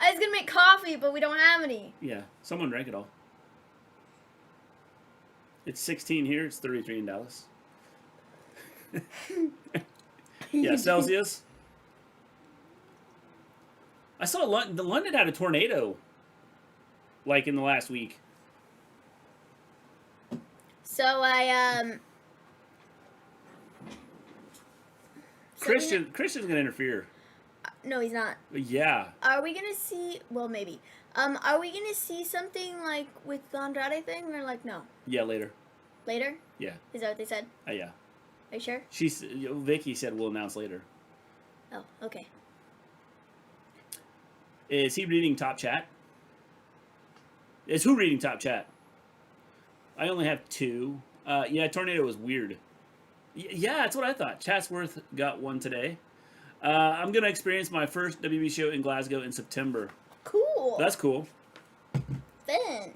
I was gonna make coffee, but we don't have any. Yeah, someone drank it all. It's 16 here. It's 33 in Dallas. Yeah, Celsius. I saw London had a tornado, like in the last week. So Christian's gonna interfere. No, he's not. Yeah. Are we gonna see? Well, maybe. Are we gonna see something like with the Andrade thing, or like no? Yeah, later. Later? Yeah. Is that what they said? Yeah. Are you sure? Vicky said we'll announce later. Oh, okay. Is he reading top chat? Is who reading top chat? I only have 2. Yeah, tornado was weird. Yeah, that's what I thought. Chatsworth got one today. I'm going to experience my first WB show in Glasgow in September. Cool. That's cool. Fun.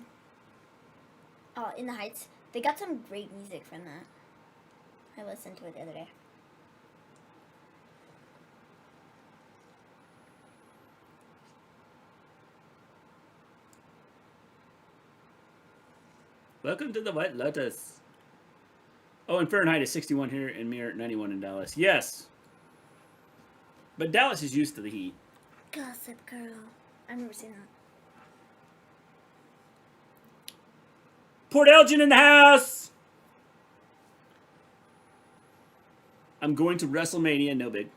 Oh, In the Heights. They got some great music from that. I listened to it the other day. Welcome to the White Lotus. Oh, and Fahrenheit is 61 here, and Mir 91 in Dallas. Yes. But Dallas is used to the heat. Gossip Girl. I remember seeing that. Port Elgin in the house! I'm going to WrestleMania, no big.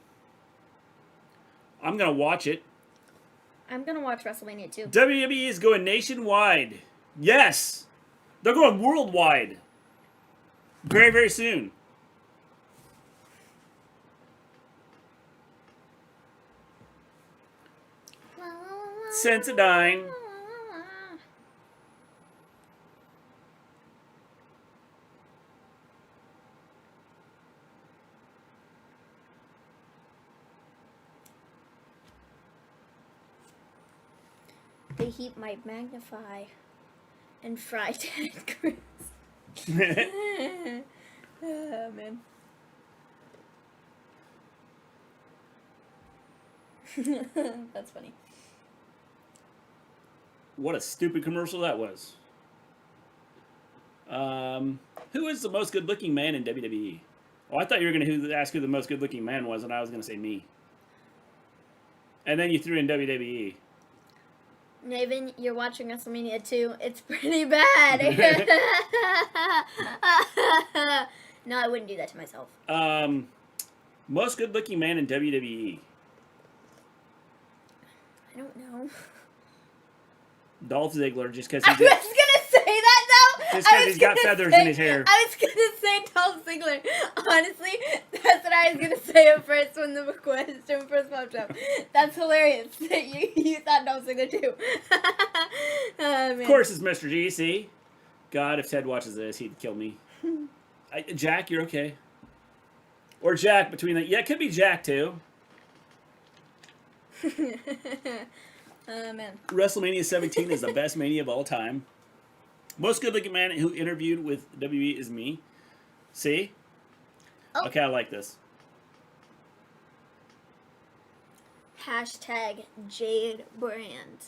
I'm going to watch it. I'm going to watch WrestleMania too. WWE is going nationwide. Yes! They're going worldwide. Very, very soon. Sensodyne. The heat might magnify and fry Ted Cruz. Oh, man. That's funny. What a stupid commercial that was. Who is the most good-looking man in WWE? Oh, I thought you were going to ask who the most good-looking man was, and I was going to say me. And then you threw in WWE. Maven, you're watching WrestleMania 2. It's pretty bad. No, I wouldn't do that to myself. Most good-looking man in WWE. I don't know. Dolph Ziggler, just because I was gonna say that though. Just because he's got feathers in his hair. I was gonna say Dolph Ziggler. Honestly, that's what I was gonna say at first when the question first popped up. That's hilarious that you thought Dolph Ziggler too. Oh, man. Of course, it's Mr. G. See, God, if Ted watches this, he'd kill me. Jack, you're okay. Or Jack between that. Yeah, it could be Jack too. Oh, man. WrestleMania 17 is the best Mania of all time. Most good-looking man who interviewed with WWE is me. See? Oh. Okay, I like this. Hashtag Jade Brand.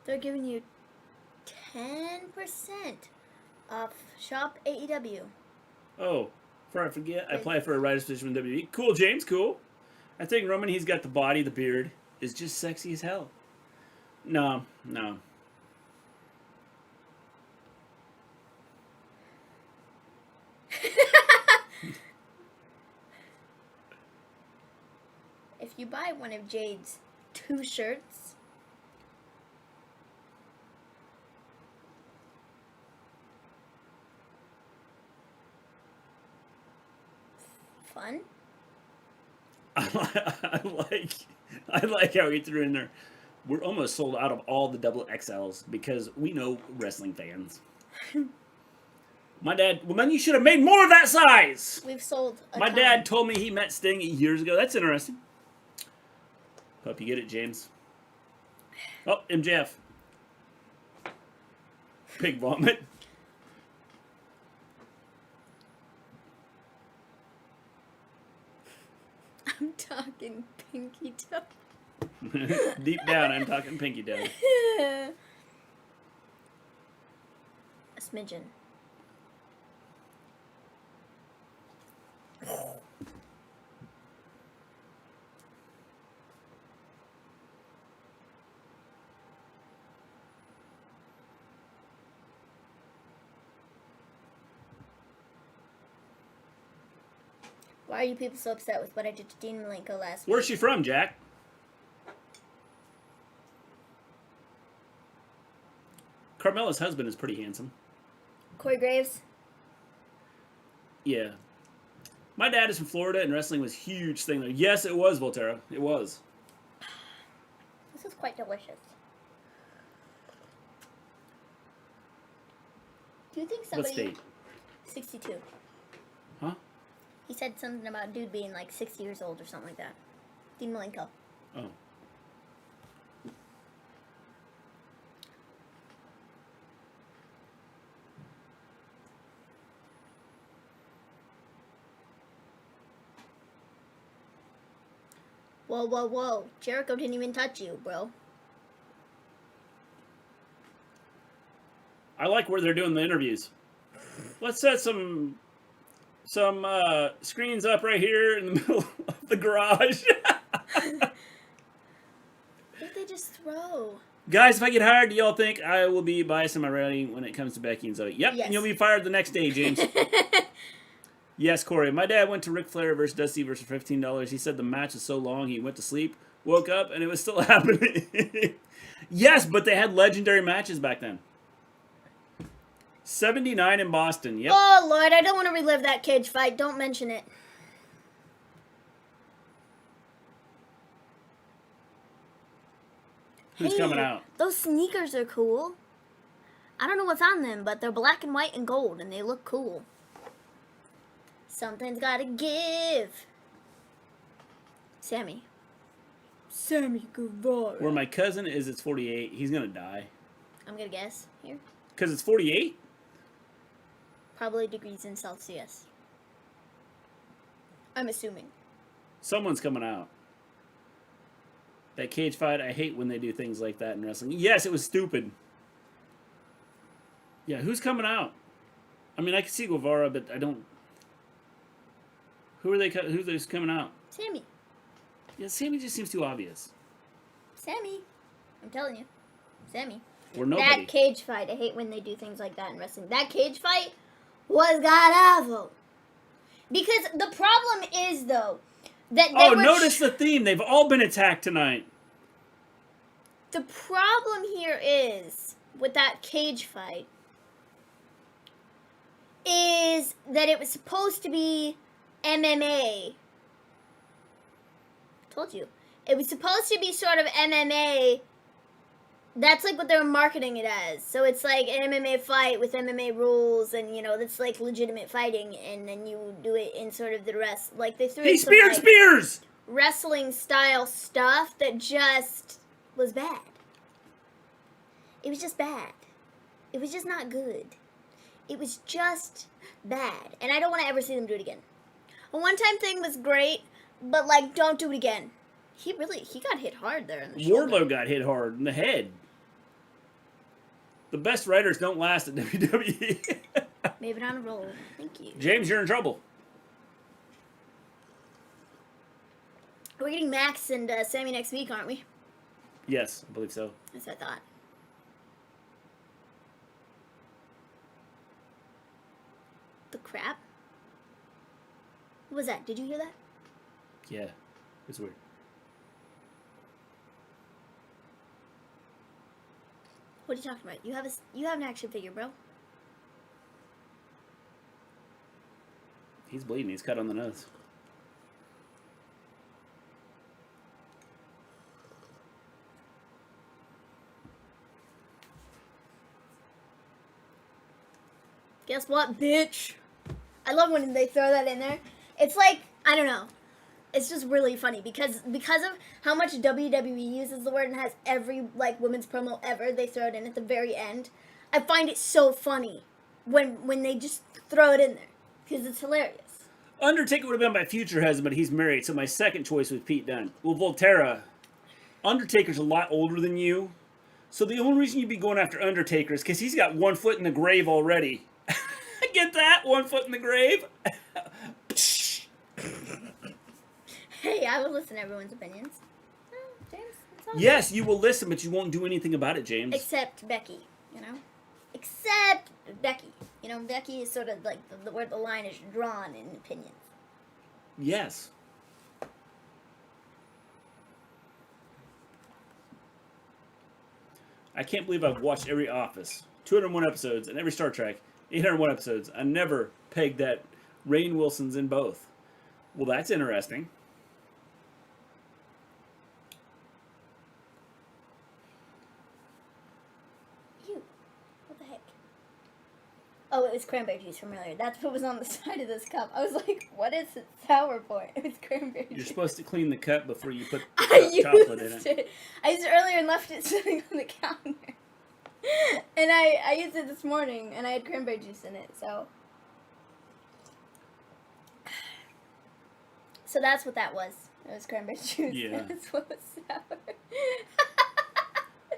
They're giving you 10% off Shop AEW. Oh, before I forget, I apply for a writer's position with WWE. Cool, James, cool. I think Roman, he's got the body, the beard, is just sexy as hell. No. If you buy one of Jade's 2 shirts, fun. I like how he threw in there. We're almost sold out of all the double XLs because we know wrestling fans. My dad, well, then you should have made more of that size. We've sold a My ton. dad told me he met Sting years ago. That's interesting. Hope you get it, James. Oh, MJF. Pig vomit. I'm talking pinky toe. Deep down, I'm talking pinky toe. A smidgen. Why are you people so upset with what I did to Dean Malenko last week? Where's she from, Jack? Carmella's husband is pretty handsome. Corey Graves? Yeah. My dad is from Florida, and wrestling was a huge thing there. Yes, it was, Volterra. It was. This is quite delicious. Do you think What somebody... state? 62. Huh? He said something about dude being like 60 years old or something like that. Dean Malenko. Oh. Whoa, whoa, whoa. Jericho didn't even touch you, bro. I like where they're doing the interviews. Let's set some screens up right here in the middle of the garage. If they just throw. Guys, if I get hired, do y'all think I will be biased in my writing when it comes to Becky and Zoe? Yep, Yes. and you'll be fired the next day, James. Yes, Corey. My dad went to Ric Flair versus Dusty versus $15. He said the match was so long he went to sleep, woke up, and it was still happening. Yes, but they had legendary matches back then. 79 in Boston. Yep. Oh, Lord, I don't want to relive that cage fight. Don't mention it. Who's coming out? Those sneakers are cool. I don't know what's on them, but they're black and white and gold, and they look cool. Something's gotta give. Sammy Guevara. Where my cousin is, it's 48. He's going to die. I'm gonna guess here. Because it's 48? Probably degrees in Celsius. I'm assuming. Someone's coming out. That cage fight, I hate when they do things like that in wrestling. Yes, it was stupid. Yeah, who's coming out? I mean, I can see Guevara, but I don't. Who's coming out? Sammy. Yeah, Sammy just seems too obvious. Sammy. I'm telling you. Sammy. Or nobody. That cage fight. I hate when they do things like that in wrestling. That cage fight was god awful. Because the problem is, though, that they were... notice the theme. They've all been attacked tonight. The problem here is, with that cage fight, is that it was supposed to be MMA. I told you. It was supposed to be sort of MMA. That's like what they were marketing it as. So it's like an MMA fight with MMA rules, and that's like legitimate fighting, and then you do it in sort of the rest. Like they threw Spears! Wrestling style stuff that just was bad. It was just bad. It was just not good. It was just bad. And I don't want to ever see them do it again. A one-time thing was great, but like, don't do it again. He got hit hard there in the shoulder. Wardlow got hit hard in the head. The best writers don't last at WWE. Maven on a roll. Thank you. James, you're in trouble. We're getting Max and Sammy next week, aren't we? Yes, I believe so. That's what I thought. The crap? What was that? Did you hear that? Yeah, it's weird. What are you talking about? You have an action figure, bro. He's bleeding. He's cut on the nose. Guess what, bitch? I love when they throw that in there. It's like, I don't know. It's just really funny because of how much WWE uses the word and has every like women's promo ever, they throw it in at the very end. I find it so funny when they just throw it in there because it's hilarious. Undertaker would have been my future husband, but he's married, so my second choice was Pete Dunne. Well, Volterra, Undertaker's a lot older than you, so the only reason you'd be going after Undertaker is because he's got 1 foot in the grave already. Get that? 1 foot in the grave? Hey, I will listen to everyone's opinions. Oh, James, it's all Yes, you will listen, but you won't do anything about it, James. Except Becky, Except Becky. Becky is sort of like where the line is drawn in opinions. Yes. I can't believe I've watched every Office, 201 episodes, and every Star Trek, 801 episodes. I never pegged that Rainn Wilson's in both. Well, that's interesting. Ew. What the heck? Oh, it was cranberry juice from earlier. That's what was on the side of this cup. I was like, what is it? Sour point. It was cranberry juice. You're supposed to clean the cup before you put chocolate in it. I used it earlier and left it sitting on the counter. And I used it this morning, and I had cranberry juice in it, so... So that's what that was. It was cranberry juice. Yeah. That's what was sour.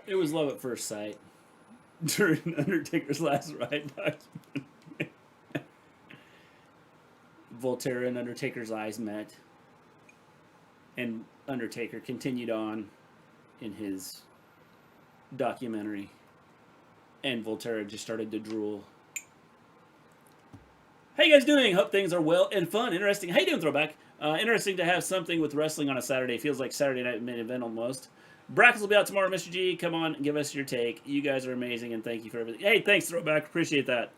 It was love at first sight. During Undertaker's last ride document. Volterra and Undertaker's eyes met. And Undertaker continued on in his documentary. And Volterra just started to drool. How you guys doing? Hope things are well and fun. Interesting. How you doing, Throwback? Interesting to have something with wrestling on a Saturday. Feels like Saturday night main event almost. Brackets will be out tomorrow, Mr. G. Come on, give us your take. You guys are amazing, and thank you for everything. Hey, thanks, Throwback. Appreciate that.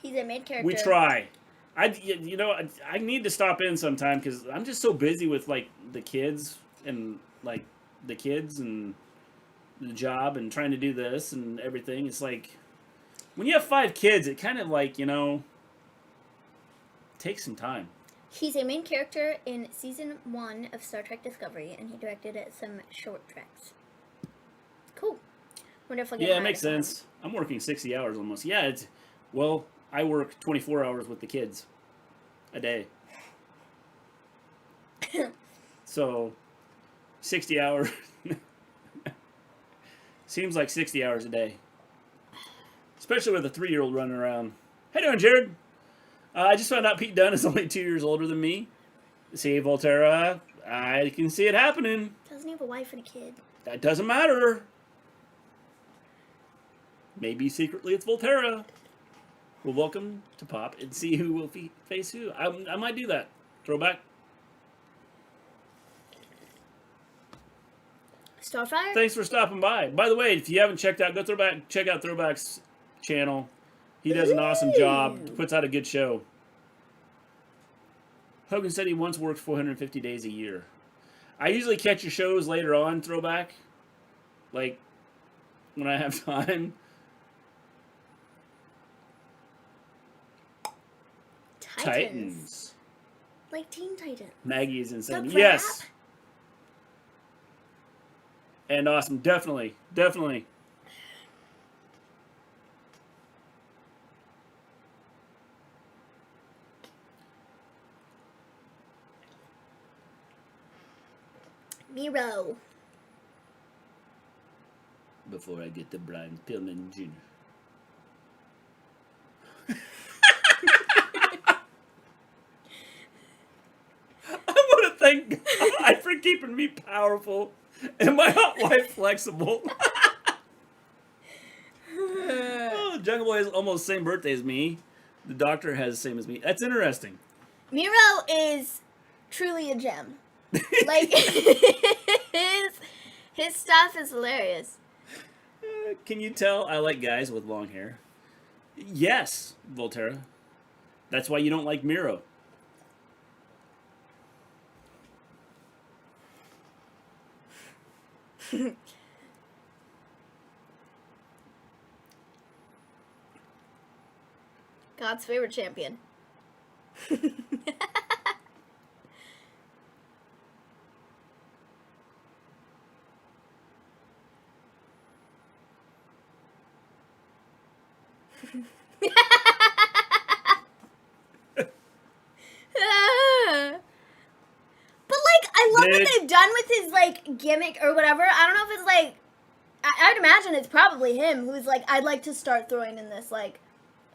He's a main character. We try. I need to stop in sometime because I'm just so busy with the kids and the job and trying to do this and everything. It's like when you have 5 kids, it kind of takes some time. He's a main character in season 1 of Star Trek Discovery, and he directed some short treks. Cool. Wonder if I'll get Yeah, it makes sense. I'm working 60 hours almost. Yeah, I work 24 hours with the kids a day. So, 60 hours. Seems like 60 hours a day. Especially with a 3-year-old running around. How you doing, Jared? I just found out Pete Dunne is only 2 years older than me. See, Volterra, I can see it happening. Doesn't he have a wife and a kid? That doesn't matter. Maybe secretly it's Volterra. Well, welcome to Pop and see who will face who. I might do that. Throwback. Starfire? Thanks for stopping by. By the way, if you haven't checked out, check out Throwback's channel. He does an awesome job. Puts out a good show. Hogan said he once worked 450 days a year. I usually catch your shows later on, Throwback. Like, when I have time. Titans. Like Teen Titans. Maggie is insane. The Yes. And awesome. Definitely. Definitely. Miro. Before I get to Brian Pillman Jr. I want to thank God for keeping me powerful and my hot wife flexible. Oh, Jungle Boy is almost the same birthday as me. The doctor has the same as me. That's interesting. Miro is truly a gem. Like, his stuff is hilarious. Can you tell I like guys with long hair? Yes, Volterra. That's why you don't like Miro. God's favorite champion. But like, I love what they've done with his like gimmick or whatever. I don't know if it's like, I'd imagine it's probably him who's like, I'd like to start throwing in this like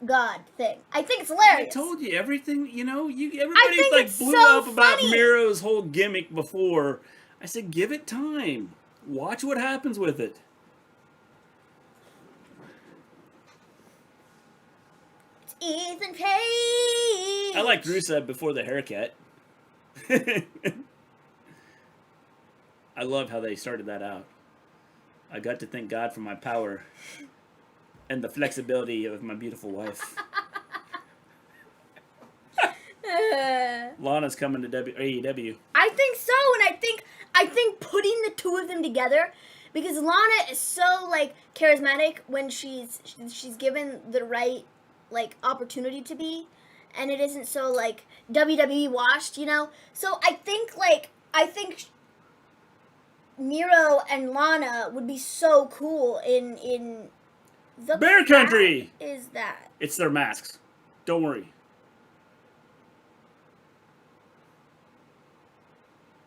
God thing. I think it's hilarious. I told you everything. You know, everybody like it's blew so up about funny. Miro's whole gimmick before. I said, give it time. Watch what happens with it. It's Ethan Page. I liked Rusev before the haircut. I love how they started that out. I got to thank God for my power and the flexibility of my beautiful wife. Lana's coming to AEW. I think so, and I think putting the two of them together, because Lana is so like charismatic when she's given the right like opportunity to be, and it isn't so like WWE washed, you know. So I think Miro and Lana would be so cool in the Bear Country. Is that? It's their masks. Don't worry.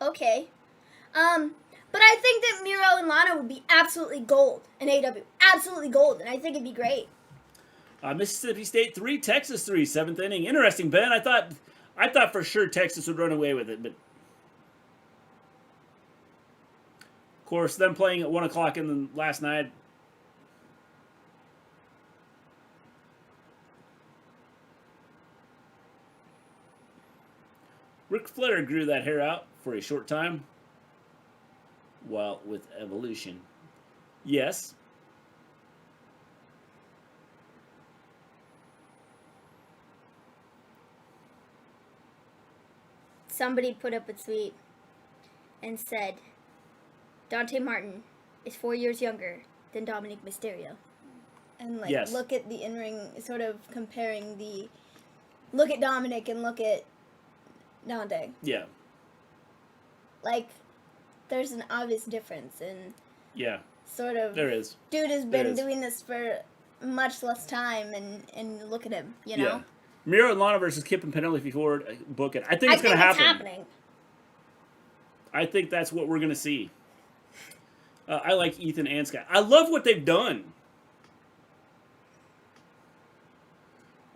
Okay. But I think that Miro and Lana would be absolutely gold in AEW. Absolutely gold, and I think it'd be great. Mississippi State 3, Texas 3, 7th inning. Interesting, Ben. I thought for sure Texas would run away with it, but of course, them playing at 1 o'clock in the last night. Ric Flair grew that hair out for a short time. While with Evolution. Yes. Somebody put up a tweet and said, Dante Martin is 4 years younger than Dominic Mysterio. And like, yes. Look at the in-ring, sort of comparing the, look at Dominic and look at Dante. Yeah. Like, there's an obvious difference in sort of there is. Dude has been doing this for much less time, and look at him, you know? Yeah. Miro and Lana versus Kip and Penelope Ford, book it. I think it's going to happen. It's happening. I think that's what we're going to see. I like Ethan and Scott. I love what they've done.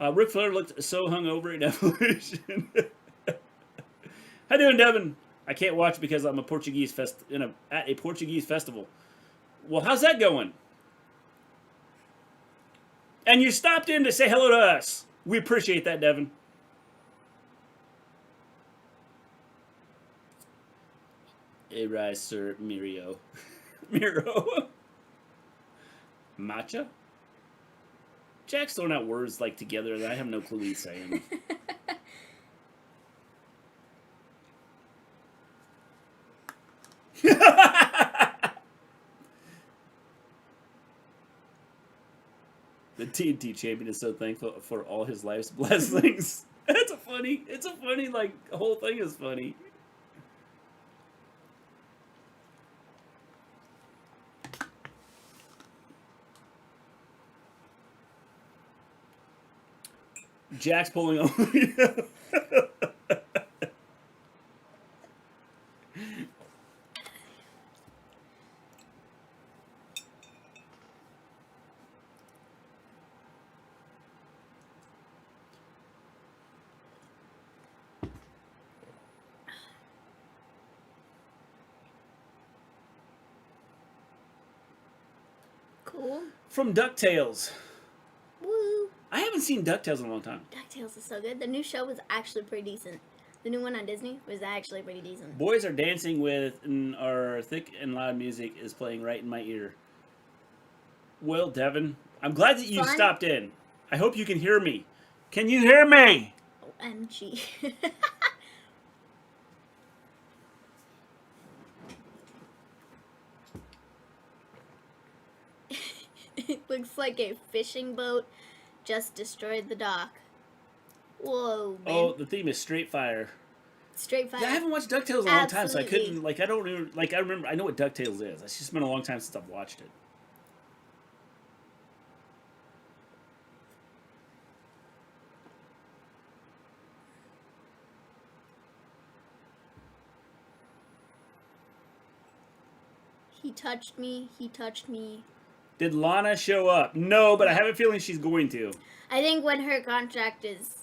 Ric Flair looked so hungover in Evolution. How doing, Devin? I can't watch because I'm a Portuguese at a Portuguese festival. Well, how's that going? And you stopped in to say hello to us. We appreciate that, Devin. A rise, sir, Mirio. Miro. Matcha? Jack's throwing out words like together that I have no clue what he's saying. The TNT champion is so thankful for all his life's blessings. It's a funny, like, the whole thing is funny. Jack's pulling over. Cool. From DuckTales. Woo. I haven't seen DuckTales in a long time. DuckTales is so good. The new show was actually pretty decent. The new one on Disney was actually pretty decent. Boys are dancing with our thick and loud music is playing right in my ear. Well, Devin, I'm glad that you stopped in. I hope you can hear me. Can you hear me? OMG. It looks like a fishing boat just destroyed the dock. Whoa, man. Oh, the theme is Straight Fire. Straight Fire. Yeah, I haven't watched DuckTales in a long time, so I couldn't, like, I don't even, like, I remember, I know what DuckTales is. It's just been a long time since I've watched it. He touched me. He touched me. Did Lana show up? No, but I have a feeling she's going to. I think when her contract is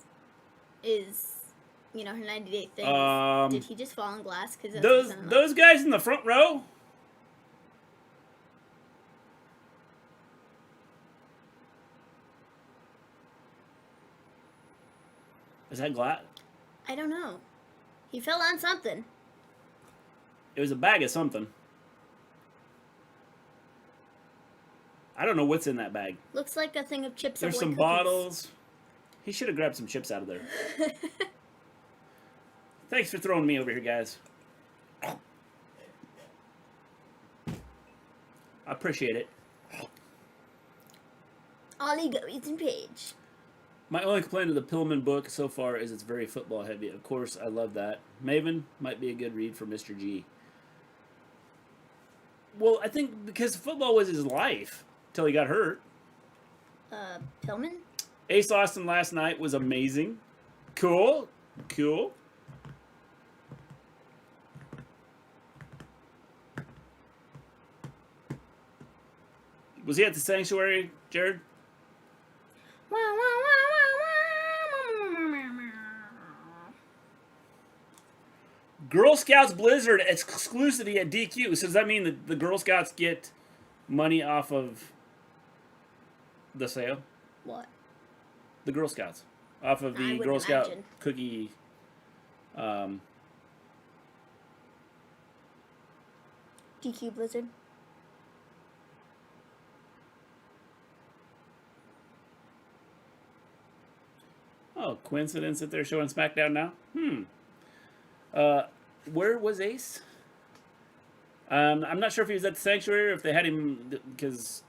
you know, her 90-day thing. Did he just fall in glass? Cause those guys in the front row? Is that glass? I don't know. He fell on something. It was a bag of something. I don't know what's in that bag. Looks like a thing of chips. There's some bottles. He should have grabbed some chips out of there. Thanks for throwing me over here, guys. I appreciate it. Ollie goes in page. My only complaint of the Pillman book so far is it's very football heavy. Of course, I love that. Maven might be a good read for Mr. G. Well, I think because football was his life till he got hurt. Pillman? Ace Austin last night was amazing. Cool. Cool. Was he at the Sanctuary, Jared? Girl Scouts Blizzard exclusivity at DQ. So does that mean that the Girl Scouts get money off of the sale? What? The Girl Scouts. Off of the Girl Scout cookie. DQ Blizzard. Oh, coincidence that they're showing SmackDown now? Where was Ace? I'm not sure if he was at the Sanctuary or if they had him because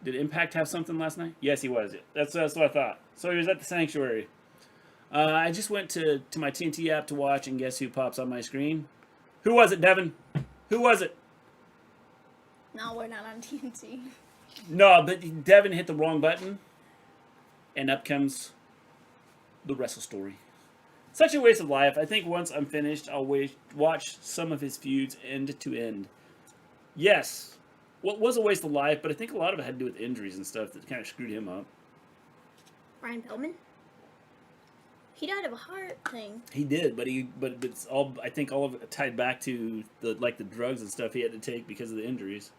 did Impact have something last night? Yes, he was. That's what I thought. So he was at the Sanctuary. I just went to my TNT app to watch, and guess who pops on my screen? Who was it, Devin? Who was it? No, we're not on TNT. No, but Devin hit the wrong button, and up comes the Wrestle Story. Such a waste of life. I think once I'm finished, I'll watch some of his feuds end to end. Yes. Well, it was a waste of life, but I think a lot of it had to do with injuries and stuff that kind of screwed him up. Brian Pillman? He died of a heart thing. He did, but it's all, I think all of it tied back to the drugs and stuff he had to take because of the injuries.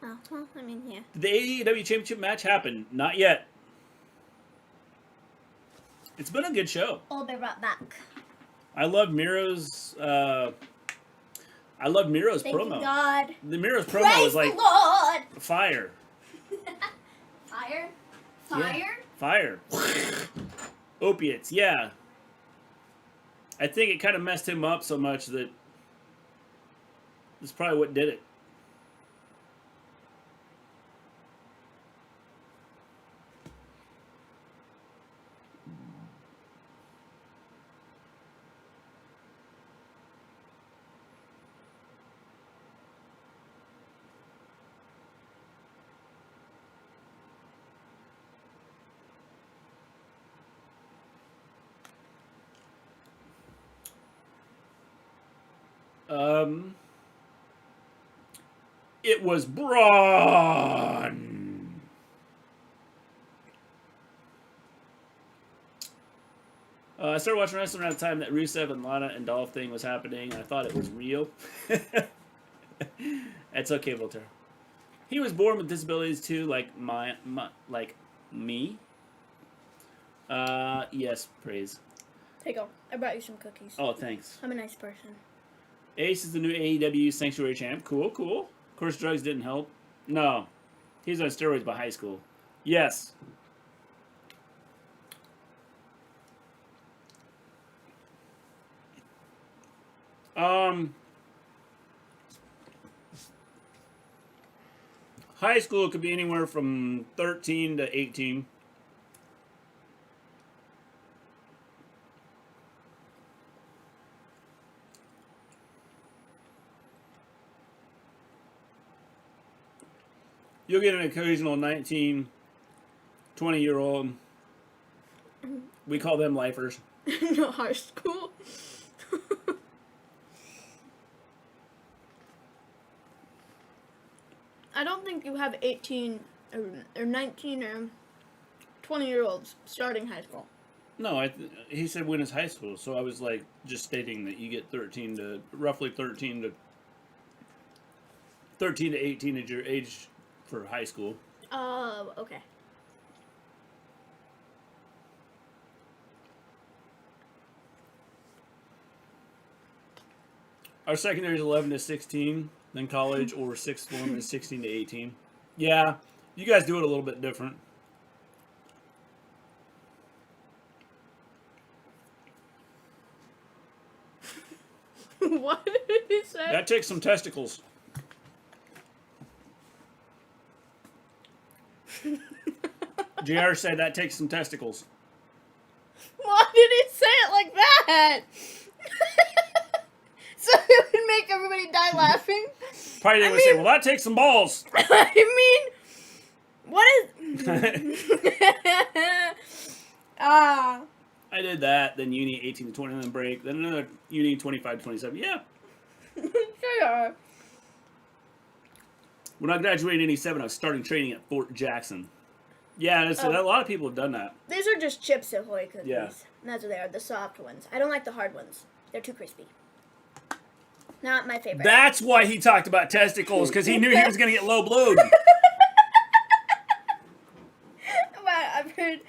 Oh, well, I mean, yeah. Did the AEW Championship match happen? Not yet. It's been a good show. All be right back. I love Miro's promo. Thank you, God. The Miro's promo Praise was like the Lord. fire. Fire? Yeah. Fire. Opiates, yeah. I think it kind of messed him up so much that that's probably what did it. It was Braun. I started watching wrestling around the time that Rusev and Lana and Dolph thing was happening, and I thought it was real. That's okay, Voltaire. He was born with disabilities too, like like me. Yes, praise. Here you go. I brought you some cookies. Oh, thanks. I'm a nice person. Ace is the new AEW Sanctuary champ. Cool, cool. Of course, drugs didn't help. No. He was on steroids by high school. Yes. High school could be anywhere from 13 to 18. You'll get an occasional 19, 20-year-old. We call them lifers. No, high school. I don't think you have 18 or 19 or 20-year-olds starting high school. No, he said when is high school, so I was like just stating that you get roughly 13 to 18 is your age for high school. Oh, okay. Our secondary is 11 to 16, then college or sixth form is 16 to 18. Yeah, you guys do it a little bit different. What did he say? That takes some testicles. JR said that takes some testicles. Why did he say it like that? So it would make everybody die laughing? Probably they would say, well, that takes some balls. I mean, what is... I did that, then uni 18 to 20, then break, then another uni 25 to 27. Yeah. Sure. When I graduated in 87, I was starting training at Fort Jackson. Yeah, a lot of people have done that. These are just Chips Ahoy cookies. Yeah. And that's what they are, the soft ones. I don't like the hard ones. They're too crispy. Not my favorite. That's why he talked about testicles, because he knew he was going to get low blowed. Wow, I've heard...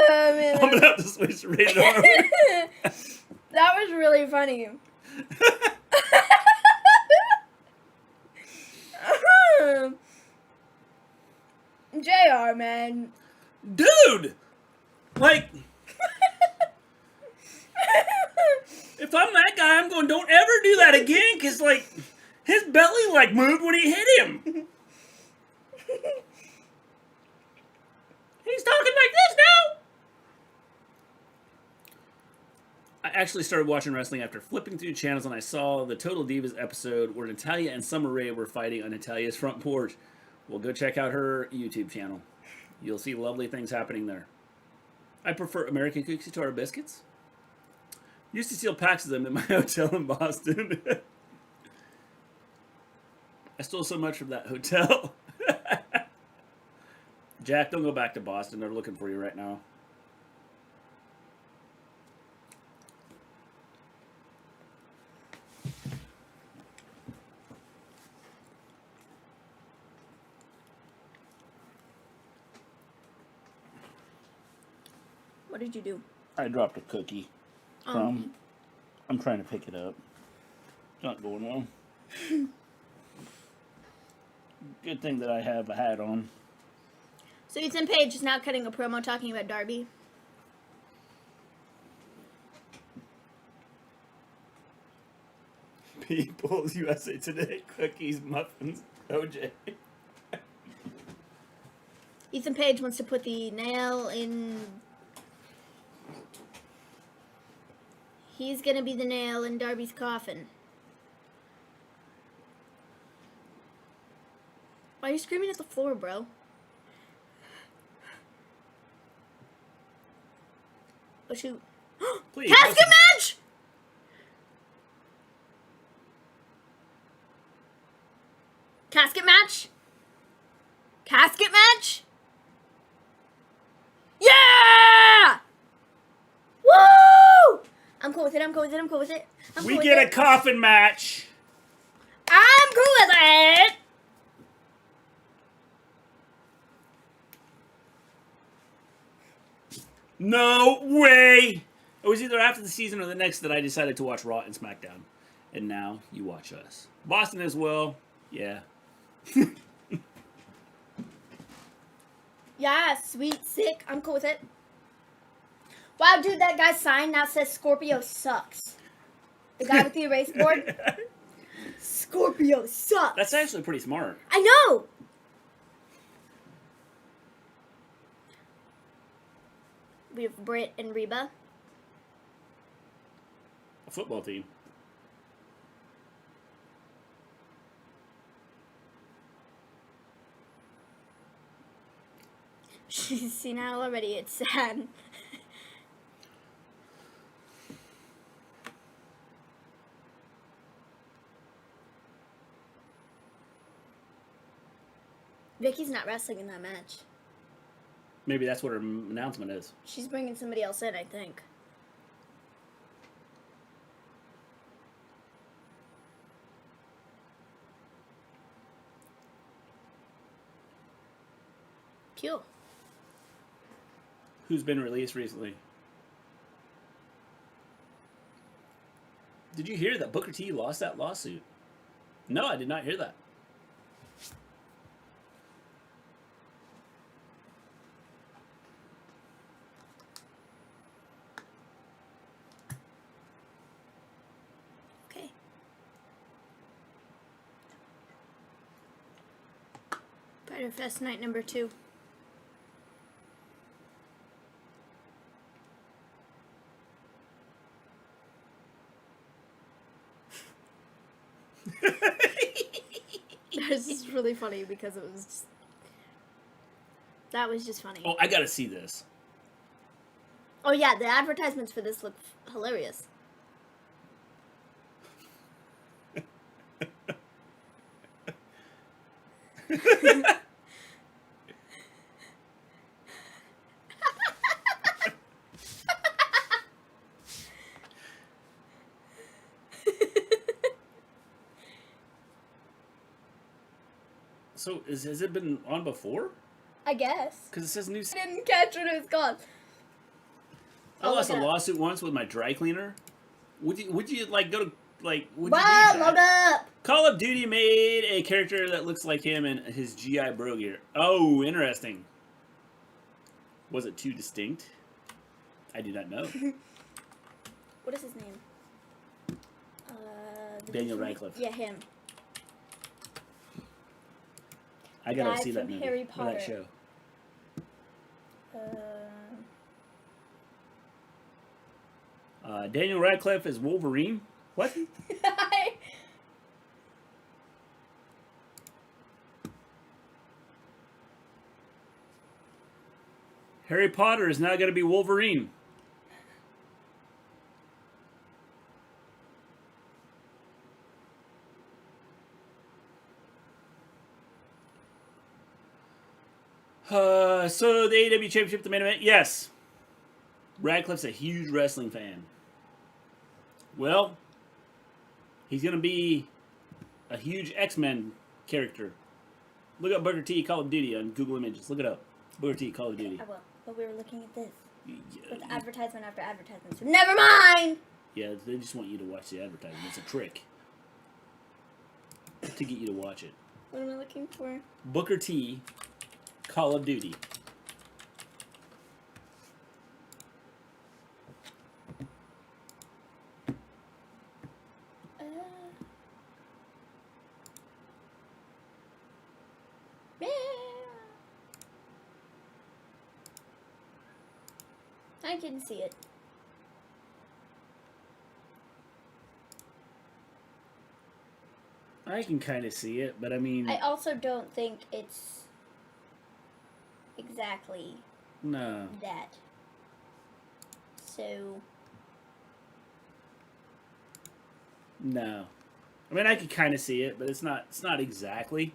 Oh, man. I'm going to have to switch to rated R. That was really funny. JR, man. Dude! Like... If I'm that guy, I'm going, don't ever do that again, because, like, his belly, like, moved when he hit him. He's talking like this now. I actually started watching wrestling after flipping through channels, and I saw the Total Divas episode where Natalya and Summer Rae were fighting on Natalya's front porch. Well, go check out her YouTube channel. You'll see lovely things happening there. I prefer American cookies to our biscuits. Used to steal packs of them at my hotel in Boston. I stole so much from that hotel. Jack, don't go back to Boston. They're looking for you right now. What did you do? I dropped a cookie. Crumb. I'm trying to pick it up. It's not going well. Good thing that I have a hat on. So Ethan Page is now cutting a promo talking about Darby. People's USA Today, cookies, muffins, OJ. Ethan Page wants to put the nail in... He's gonna be the nail in Darby's coffin. Why are you screaming at the floor, bro? Oh, shoot. Please, Casket match! Casket match? Casket match? Yeah! Woo! I'm cool with it, I'm cool with it, I'm cool with it. We get a coffin match. I'm cool with it! No way! It was either after the season or the next that I decided to watch Raw and SmackDown. And now you watch us. Boston as well. Yeah. Yeah, sweet, sick. I'm cool with it. Wow, dude, that guy's sign now says Scorpio sucks. The guy with the erase board. Scorpio sucks. That's actually pretty smart. I know. We have Britt and Reba. A football team. She's seen how already. It's sad. Vicky's not wrestling in that match. Maybe that's what her announcement is. She's bringing somebody else in, I think. Cool. Who's been released recently? Did you hear that Booker T lost that lawsuit? No, I did not hear that. Okay. Fighter Fest night number 2. This is really funny because it was just... That was just funny. Oh, I gotta see this. Oh yeah, the advertisements for this look hilarious. So, has it been on before? I guess. Because it says new... I didn't catch what it was called. I lost a look it up. lawsuit once with my dry cleaner. Would you like go to like? Would you Wow, do load that? up! Call of Duty made a character that looks like him in his GI Bro gear. Oh, interesting. Was it too distinct? I do not know. What is his name? Daniel Radcliffe. Yeah, him. I gotta Guy see that from movie Harry or that Potter. show. Daniel Radcliffe is Wolverine. What? Harry Potter is now going to be Wolverine. So the AEW Championship, the main event, yes. Radcliffe's a huge wrestling fan. Well, he's going to be a huge X-Men character. Look up Booker T Call of Duty on Google Images. Look it up. Booker T Call of Duty. I will. But we were looking at this. With advertisement after advertisement. So never mind! Yeah, they just want you to watch the advertisement. It's a trick. To get you to watch it. What am I looking for? Booker T Call of Duty. I can see it. I can kind of see it, but I mean... I also don't think it's exactly no. that. So... No. I mean, I can kind of see it, but it's not exactly.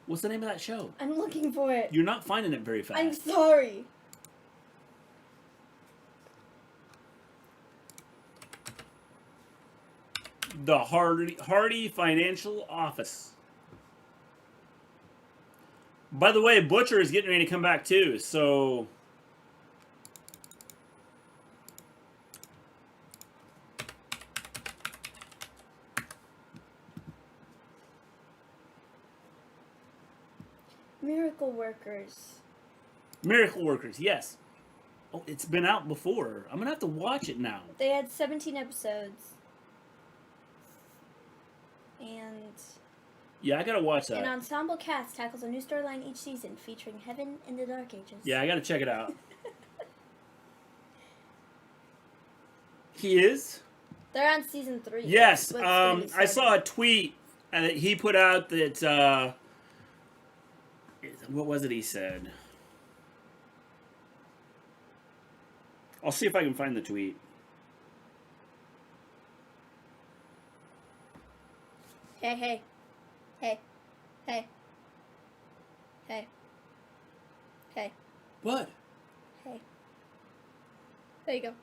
What's the name of that show? I'm looking for it. You're not finding it very fast. I'm sorry. The Hardy Financial Office. By the way, Butcher is getting ready to come back too, so... Miracle Workers. Miracle Workers, yes. Oh, it's been out before. I'm going to have to watch it now. They had 17 episodes. And... Yeah, I got to watch that. An ensemble cast tackles a new storyline each season featuring Heaven in the Dark Ages. Yeah, I got to check it out. He is? They're on season 3. Yes. I saw a tweet that he put out that... what was it he said? I'll see if I can find the tweet. Hey, hey. Hey. Hey. Hey. Hey. What? Hey. There you go.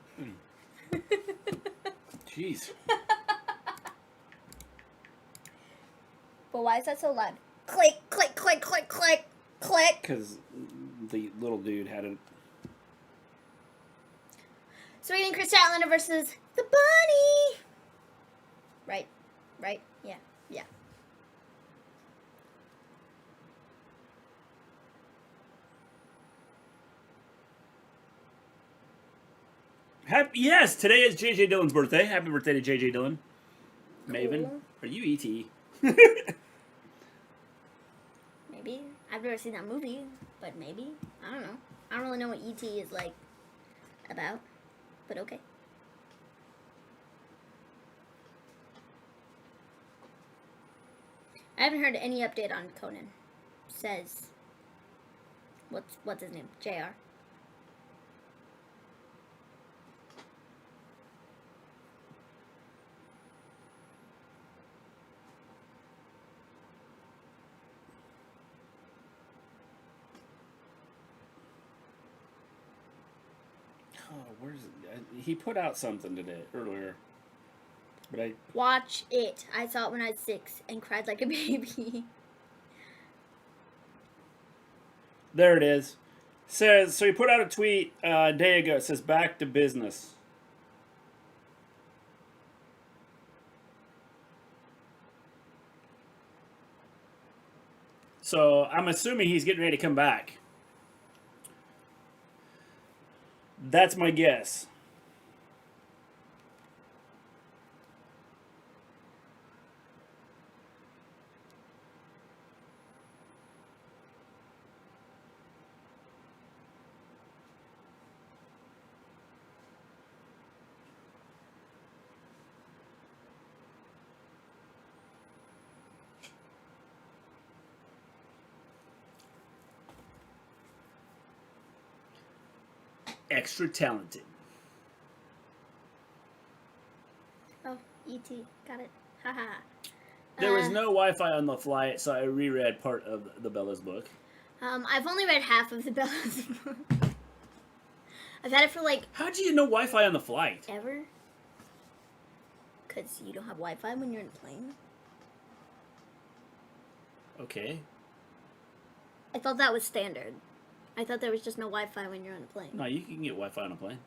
Jeez. But why is that so loud? Click, click, click, click, click, click. Because the little dude had a... Sweet and Kris Statlander versus the bunny. Right. Right? Yeah. Yeah. Yes, today is J.J. Dillon's birthday. Happy birthday to J.J. Dillon. Cool. Maven, are you E.T.? Maybe. I've never seen that movie, but maybe. I don't know. I don't really know what E.T. is like about, but okay. I haven't heard any update on Conan. Says, what's his name? JR. Oh, where's it? He put out something today, earlier. But I... Watch it. I saw it when I was 6 and cried like a baby. There it is. Says, so he put out a tweet a day ago. It says, back to business. So I'm assuming he's getting ready to come back. That's my guess. extra talented. Oh, E.T. Got it. Haha. There was no Wi-Fi on the flight, so I reread part of the Bella's book. I've only read half of the Bella's book. I've had it for like... How'd you know Wi-Fi on the flight? Ever? Because you don't have Wi-Fi when you're in a plane. Okay. I thought that was standard. I thought there was just no Wi-Fi when you're on a plane. No, you can get Wi-Fi on a plane.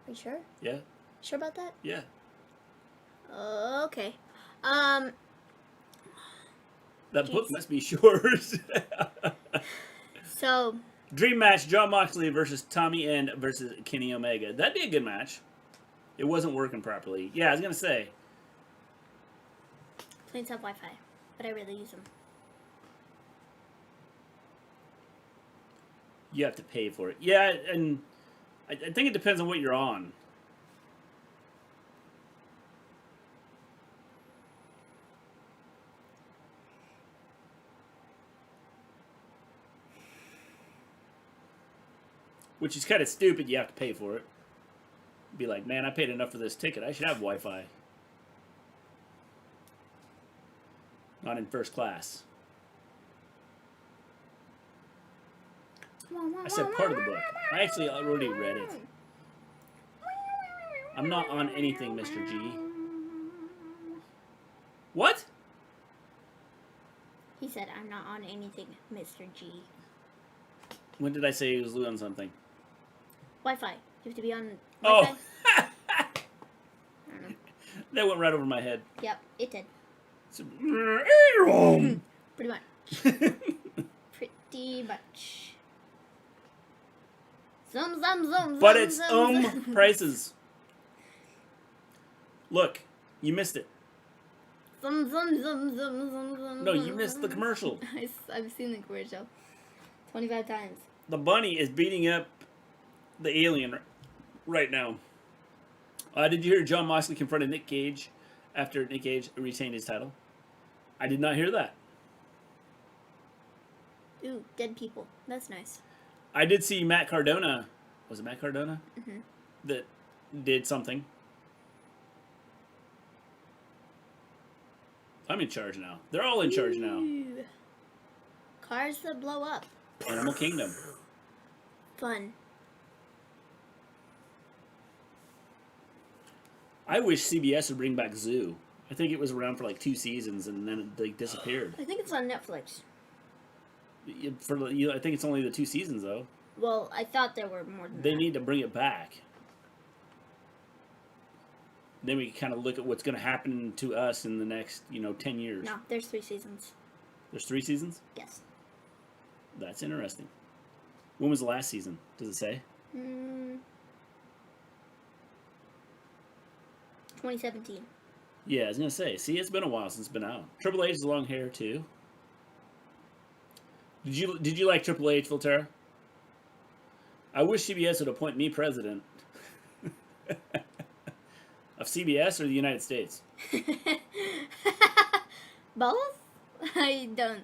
Are you sure? Yeah. Sure about that? Yeah. Okay. That book must be short. So... Dream match, Jon Moxley versus Tommy End versus Kenny Omega. That'd be a good match. It wasn't working properly. Yeah, I was going to say. Planes have Wi-Fi, but I really use them. You have to pay for it. Yeah, and I think it depends on what you're on. Which is kind of stupid. You have to pay for it. Be like, man, I paid enough for this ticket. I should have Wi-Fi. Not in first class. I said part of the book. I actually already read it. I'm not on anything, Mr. G. What? He said, I'm not on anything, Mr. G. When did I say he was on something? Wi-Fi. You have to be on Wi-Fi? Oh! I don't know. That went right over my head. Yep, it did. Pretty much. Pretty much. Zoom, zoom, zoom, But zoom, it's zoom. prices. Look, you missed it. Zoom, zoom, zoom, zoom, zoom, zoom. No, you missed the commercial. I've seen the commercial 25 times. The bunny is beating up the alien right now. Did you hear Jon Moxley confronted Nick Gage after Nick Gage retained his title? I did not hear that. Ooh, dead people. That's nice. I did see Matt Cardona. Was it Matt Cardona? Mm-hmm. That did something. I'm in charge now. They're all in charge now. Ooh. Cars that blow up. Animal Kingdom. Fun. I wish CBS would bring back Zoo. I think it was around for like 2 seasons and then it like, disappeared. I think it's on Netflix. I think it's only the 2 seasons though. Well, I thought there were more than They that. need to bring it back. Then we can kind of look at what's going to happen to us in the next, 10 years. No, there's 3 seasons. There's 3 seasons? Yes. That's interesting. When was the last season? Does it say? 2017. Yeah, I was going to say. See, it's been a while since it's been out. Triple H has long hair, too. Did you like Triple H, Volterra? I wish CBS would appoint me president. Of CBS or the United States? Both? I don't.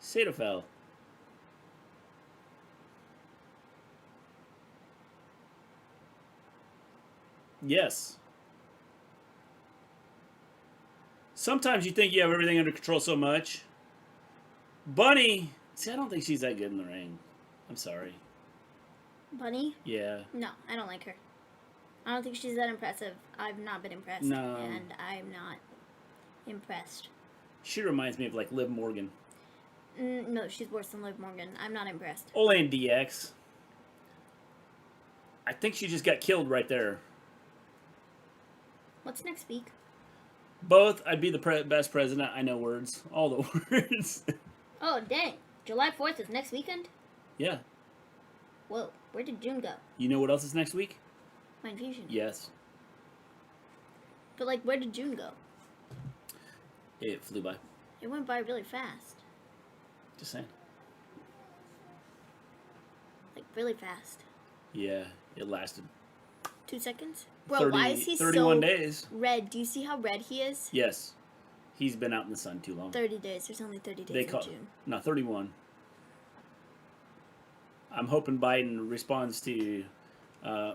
Sydal. Yes. Sometimes you think you have everything under control so much. Bunny. See, I don't think she's that good in the ring. I'm sorry. Bunny? Yeah. No, I don't like her. I don't think she's that impressive. I've not been impressed. No. And I'm not impressed. She reminds me of like Liv Morgan. No, she's worse than Liv Morgan. I'm not impressed. Olan DX. I think she just got killed right there. What's next week? Both. I'd be the best president. I know words. All the words. Oh, dang. July 4th is next weekend? Yeah. Whoa, where did June go? You know what else is next week? My Infusion. Yes. But, like, where did June go? It flew by. It went by really fast. Just saying. Like, really fast. Yeah, it lasted 2 seconds? Bro, 30, why is he 31 so days. red? Do you see how red he is? Yes. He's been out in the sun too long. 30 days. There's only 30 days in June. No, 31. I'm hoping Biden responds to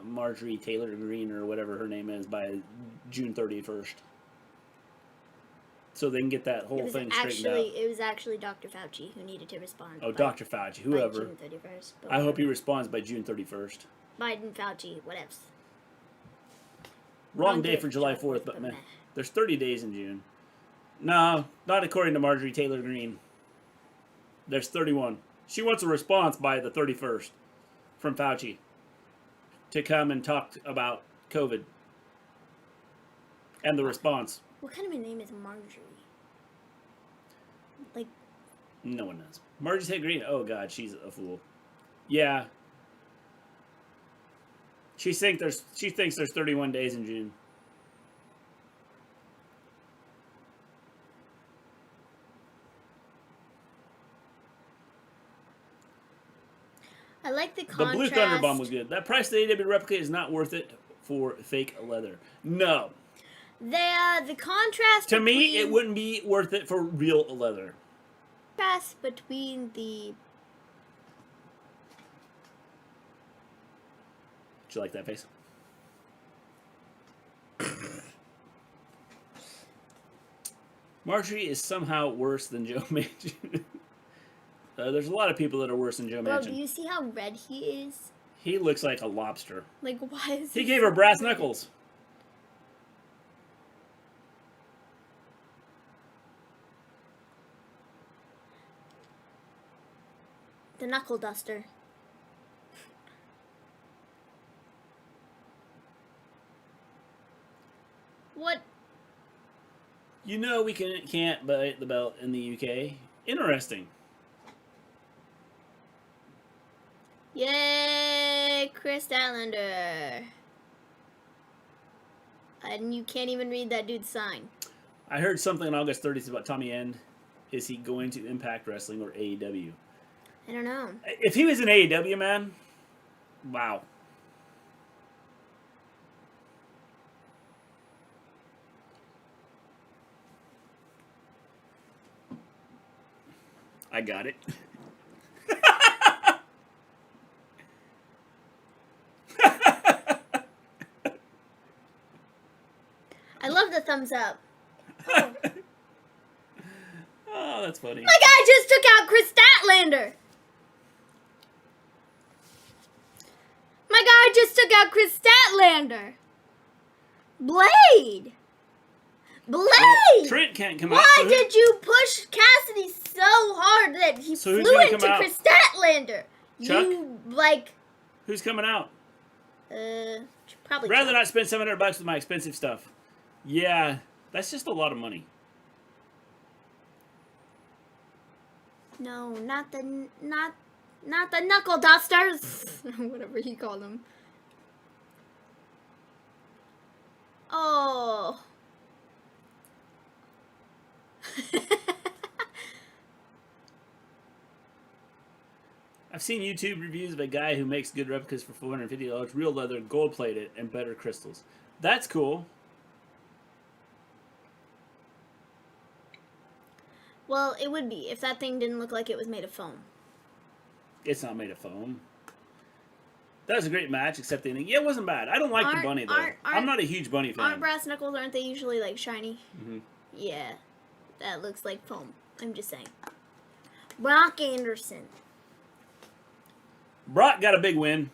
Marjorie Taylor Greene or whatever her name is by June 31st. So they can get that whole thing straightened out. It was actually Dr. Fauci who needed to respond. Oh, Dr. Fauci, whoever. By June 31st. I hope he responds by June 31st. Biden, Fauci, whatevs. Wrong day for July 4th, but man, there's 30 days in June. No, not according to Marjorie Taylor Greene. There's 31. She wants a response by the 31st from Fauci to come and talk about COVID and the response. What kind of a name is Marjorie? Like, no one knows. Marjorie Taylor Greene. Oh God, she's a fool. Yeah. She thinks there's 31 days in June. I like the contrast. The Blue Thunder Bomb was good. That price of the AEW replica is not worth it for fake leather. No. The contrast to me, it wouldn't be worth it for real leather. Contrast between the... Did you like that face? Marjorie is somehow worse than Joe Manchin. There's a lot of people that are worse than Joe Manchin. Bro, do you see how red he is? He looks like a lobster. Like, why is he gave her brass knuckles. The knuckle duster. What? You know we can't buy the belt in the UK. Interesting. Yay, Kris Statlander. And you can't even read that dude's sign. I heard something on August 30th about Tommy End. Is he going to Impact Wrestling or AEW? I don't know. If he was in AEW, man, wow. I got it. I love the thumbs up. Oh, oh that's funny. My guy just took out Kris Statlander. My guy just took out Kris Statlander. Blade. Blade! Well, Trent can't come out. Why did you push Cassidy so hard that he flew into Kris Statlander? Chuck? You, like... Who's coming out? Probably Rather Chuck. not spend $700 with my expensive stuff. Yeah, that's just a lot of money. No, not the knuckle dusters. Whatever you call them. Oh. I've seen YouTube reviews of a guy who makes good replicas for $450, real leather, gold plated, and better crystals. That's cool. Well, it would be if that thing didn't look like it was made of foam. It's not made of foam. That was a great match, except the ending. Yeah, it wasn't bad. I don't like the bunny, though. I'm not a huge bunny fan. Aren't brass knuckles, aren't they usually, like, shiny? Mm-hmm. Yeah. That looks like foam. I'm just saying. Brock Anderson. Brock got a big win.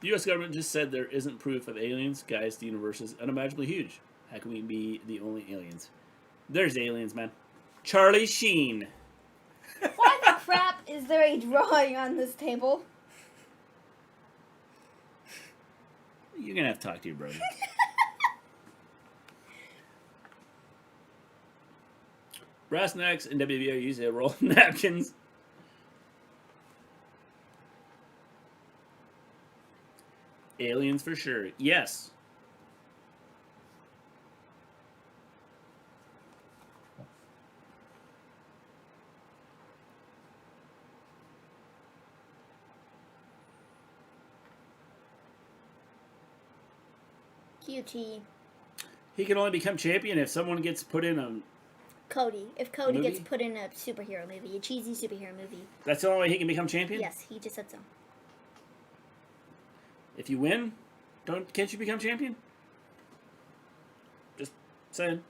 The U.S. government just said there isn't proof of aliens. Guys, the universe is unimaginably huge. How can we be the only aliens? There's aliens, man. Charlie Sheen. Why the crap is there a drawing on this table? You're going to have to talk to your brother. Brass necks and WWE are usually a roll of napkins. Aliens for sure. Yes. QT. He can only become champion if someone gets put in Cody. If Cody Movie? gets put in a superhero movie, a cheesy superhero movie. That's the only way he can become champion? Yes, he just said so. If you win, can't you become champion? Just saying.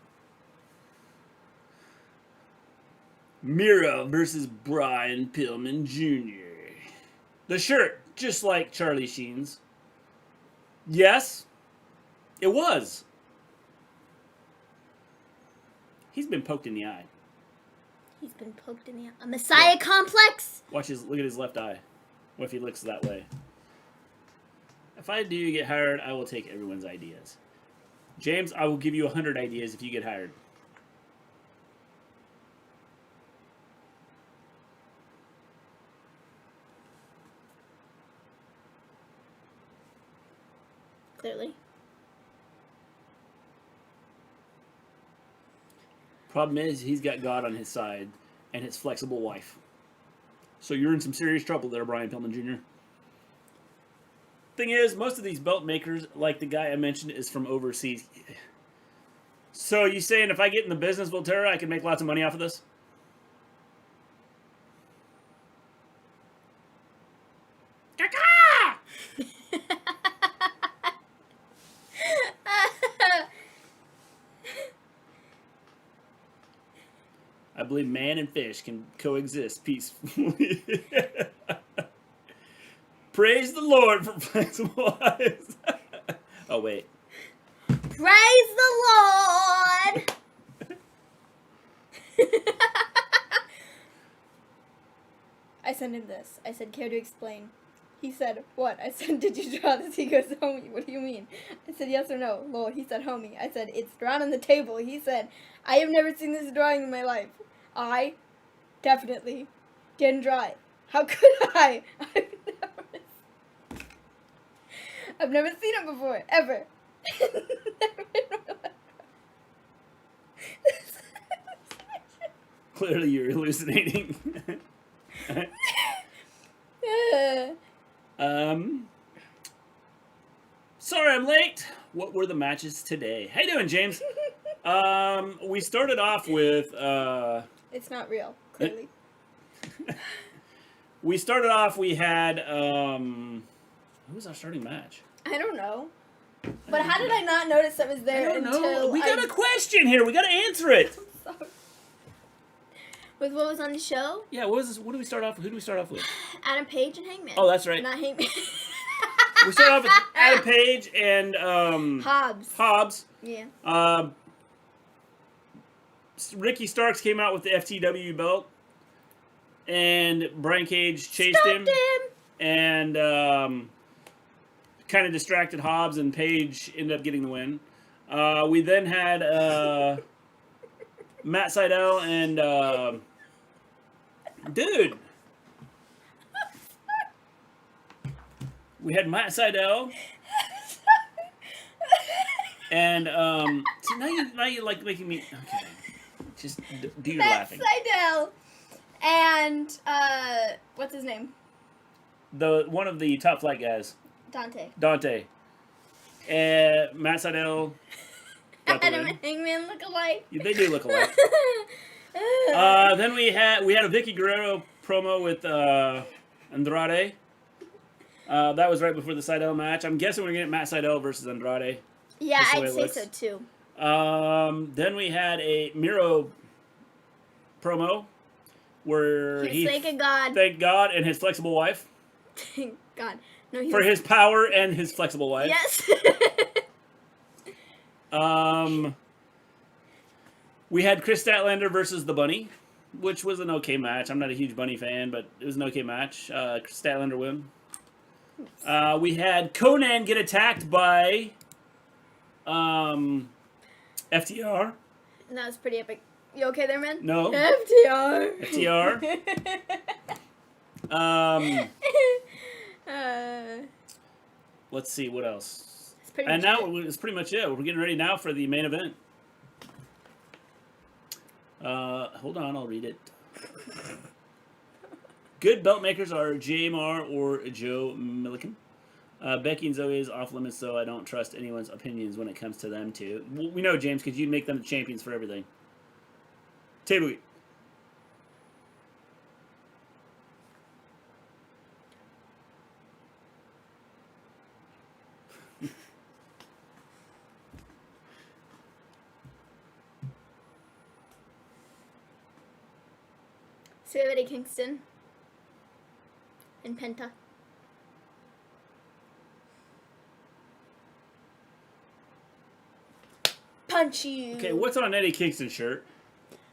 Miro versus Brian Pillman Jr. The shirt, just like Charlie Sheen's. Yes, it was. He's been poked in the eye. He's been poked in the eye. A Messiah complex? Look at his left eye. What if he looks that way? If I do get hired, I will take everyone's ideas. James, I will give you 100 ideas if you get hired. Clearly. Problem is, he's got God on his side and his flexible wife. So you're in some serious trouble there, Brian Pillman Jr. Thing is, most of these belt makers, like the guy I mentioned, is from overseas. So you saying if I get in the business, Volterra, I can make lots of money off of this? I believe man and fish can coexist peacefully. Praise the Lord for flexible eyes. Oh, wait. Praise the Lord! I sent him this. I said, care to explain? He said, what? I said, did you draw this? He goes, homie, what do you mean? I said, yes or no? Lol, he said, homie. I said, it's drawn on the table. He said, I have never seen this drawing in my life. I definitely didn't draw it. How could I? I've never seen it before, ever. Clearly you're hallucinating. Sorry I'm late. What were the matches today? How you doing, James? We started off with It's not real, clearly. we had who was our starting match? I don't know. But how did I not notice that was there until We got a question here. We got to answer it. I'm sorry. With what was on the show? Yeah, what was this? What do we start off with? Who do we start off with? Adam Page and Hangman. Oh, that's right. Not Hangman. We start off with Adam Page and Hobbs. Yeah. Ricky Starks came out with the FTW belt, and Brian Cage chased him and kind of distracted Hobbs, and Page ended up getting the win. We then had Matt Sydal and dude. We had Matt Sydal. And so now you like making me okay. Just do your laughing. Matt Sydal and what's his name? The one of the top flight guys. Dante. And Matt Sydal. Adam and Hangman look alike. Yeah, they do look alike. Then we had a Vicky Guerrero promo with Andrade. That was right before the Sydal match. I'm guessing we're gonna get Matt Sydal versus Andrade. Yeah, I'd say so too. Then we had a Miro promo where he thanked God and his flexible wife. Thank God. No, for his power and his flexible wife. Yes. We had Kris Statlander versus the Bunny, which was an okay match. I'm not a huge Bunny fan, but it was an okay match. Statlander win. We had Conan get attacked by FTR. That was pretty epic. You okay there, man? No. FTR. Let's see what else. And now it's pretty much it. We're getting ready now for the main event. Hold on, I'll read it. Good belt makers are JMR or Joe Milliken. Becky and Zoe is off limits, so I don't trust anyone's opinions when it comes to them too. We know, James, because you make them the champions for everything. Table. So Eddie Kingston and Penta. Punch you. Okay, what's on an Eddie Kingston shirt?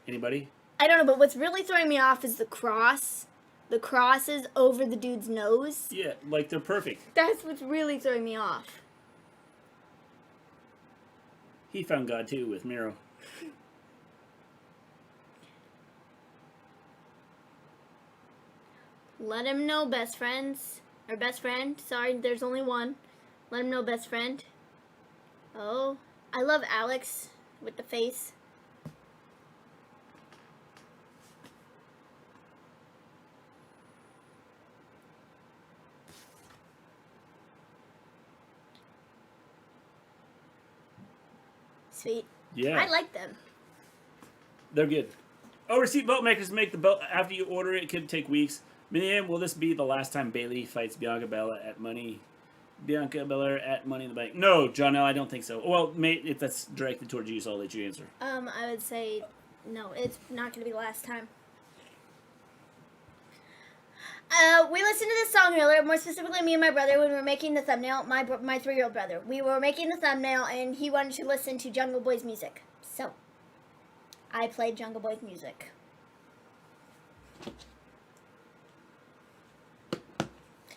Anybody? I don't know, but what's really throwing me off is the cross. The cross is over the dude's nose. Yeah, like they're perfect. That's what's really throwing me off. He found God too with Miro. Let him know, best friends. Or best friend. Sorry, there's only one. Let him know, best friend. Oh, I love Alex with the face. Sweet. Yeah. I like them. They're good. Overseas belt makers make the belt after you order it. It could take weeks. Man, will this be the last time Bayley fights Bianca Belair at Money in the Bank? No, John, no, I don't think so. Well, mate, if that's directed towards you, so I'll let you answer. I would say no, it's not going to be the last time. We listened to this song earlier, more specifically me and my brother, when we were making the thumbnail, my 3-year-old brother. We were making the thumbnail, and he wanted to listen to Jungle Boy's music. So, I played Jungle Boy's music.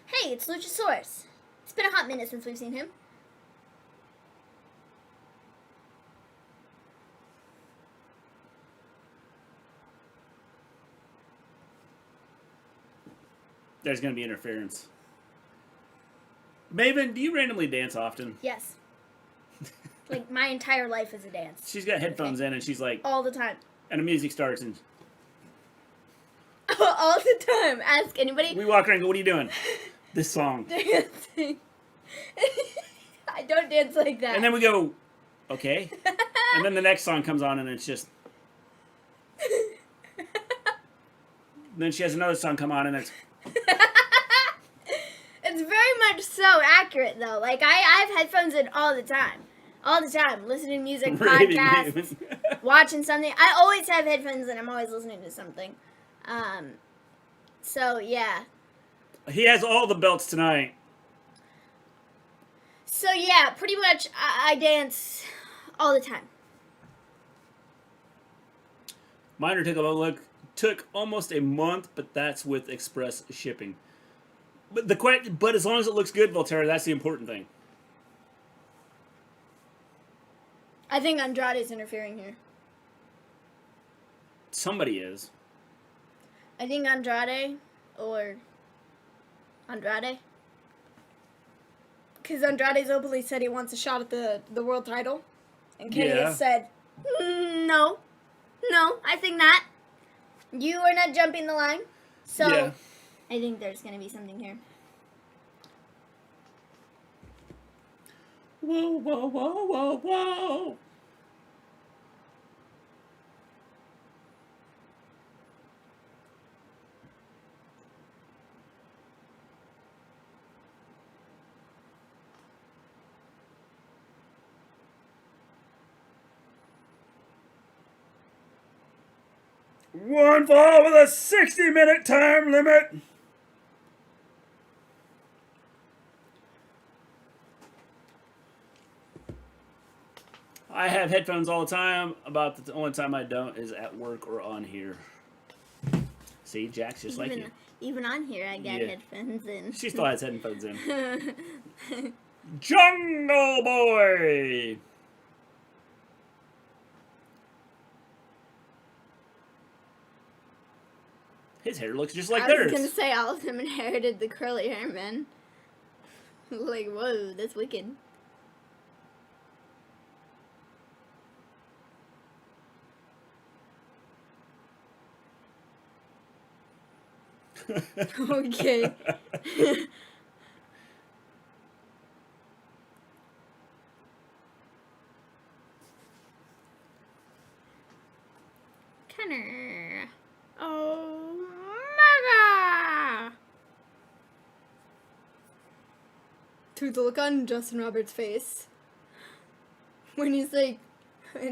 Hey, it's Luchasaurus. It's been a hot minute since we've seen him. There's going to be interference. Maven, do you randomly dance often? Yes. Like, my entire life is a dance. She's got headphones in, and she's like... All the time. And the music starts, and... All the time. Ask anybody. We walk around and go, what are you doing? This song. Dancing. I don't dance like that. And then we go, okay. And then the next song comes on, and it's just... Then she has another song come on, and it's... It's very much so accurate, though. Like, I have headphones in all the time. All the time. Listening to music, podcasts, watching something. I always have headphones in. I'm always listening to something. So, yeah. He has all the belts tonight. So, yeah, pretty much I dance all the time. Miner took almost a month, but that's with express shipping. But as long as it looks good, Volterra, that's the important thing. I think Andrade's interfering here. Somebody is. I think Andrade or Andrade. Because Andrade's openly said he wants a shot at the world title. And Kenny has said, no, I think not. You are not jumping the line. So, yeah. I think there's going to be something here. Whoa, whoa, whoa, whoa, whoa. One fall with a 60-minute time limit. I have headphones all the time. About the only time I don't is at work or on here. See, Jack's just like you. Even on here, I got headphones in. She still has headphones in. Jungle Boy! His hair looks just like theirs. I was going to say all of them inherited the curly hair, man. Like, whoa, that's wicked. Okay. Tanner. Omega! Dude, the look on Justin Roberts' face when he's like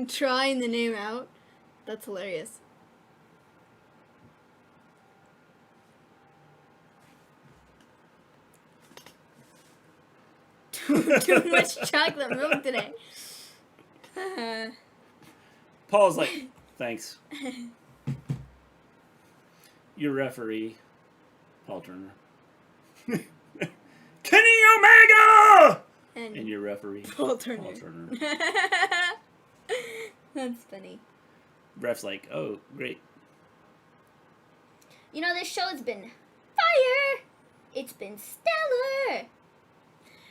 trying the name out, that's hilarious. Too much chocolate milk today. Paul's like, thanks. Your referee, Paul Turner. Kenny Omega! And your referee, Paul Turner. Paul Turner. That's funny. Ref's like, oh, great. You know, this show's been fire. It's been stellar.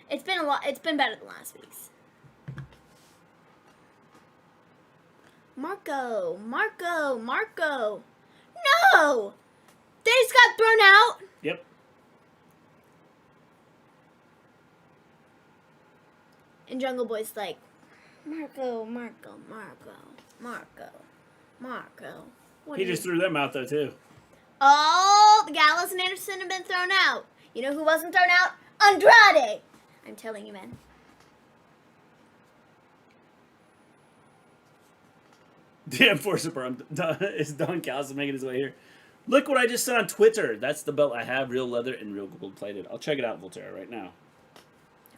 It's been a lot. It's been better than last week's. Marco. No! They just got thrown out. Yep. And Jungle Boy's like, Marco. What He are just you- threw them out, though, too. Oh, the Gallows and Anderson have been thrown out. You know who wasn't thrown out? Andrade. I'm telling you, man. The Enforcer is Don Callis making his way here. Look what I just saw on Twitter. That's the belt I have, real leather and real gold plated. I'll check it out, Voltaire, right now.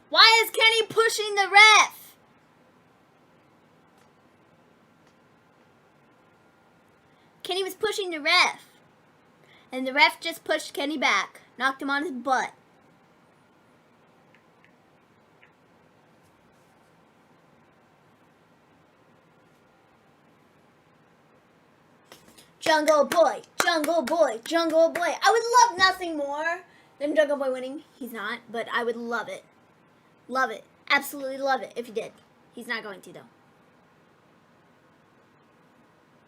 Why is Kenny pushing the ref? Kenny was pushing the ref. And the ref just pushed Kenny back. Knocked him on his butt. Jungle Boy. I would love nothing more than Jungle Boy winning. He's not, but I would love it. Love it. Absolutely love it if he did. He's not going to, though.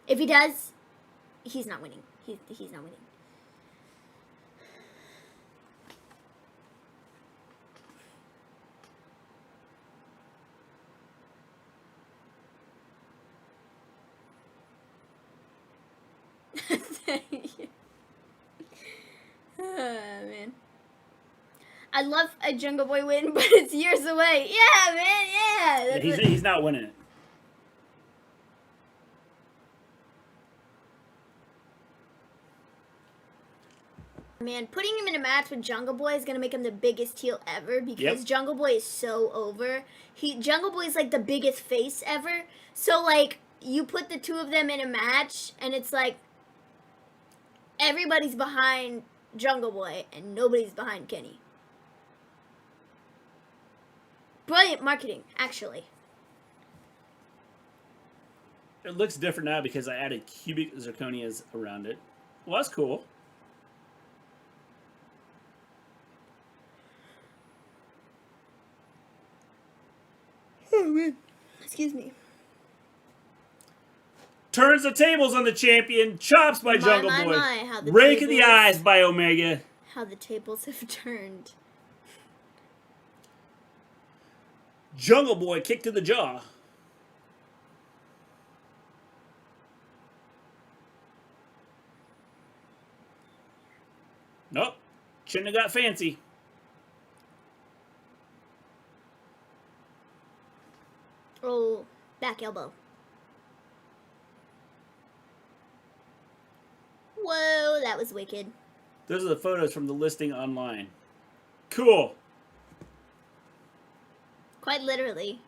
If he does, he's not winning. He's not winning. Oh, man. I love a Jungle Boy win, but it's years away. Yeah, man, yeah. He's not winning it. Man, putting him in a match with Jungle Boy is gonna make him the biggest heel ever because Yep. Jungle Boy is so over. Jungle Boy is like the biggest face ever. So like you put the two of them in a match and it's like everybody's behind Jungle Boy and nobody's behind Kenny. Brilliant marketing, actually. It looks different now because I added cubic zirconias around it. Well, that's cool. Oh, man. Excuse me. Turns the tables on the champion. Chops by Jungle Boy. How the Rake of the tables- eyes by Omega. How the tables have turned. Jungle Boy kick to the jaw. Nope. Shouldn't have got fancy. Oh, back elbow. Whoa, that was wicked. Those are the photos from the listing online. Cool. Quite literally.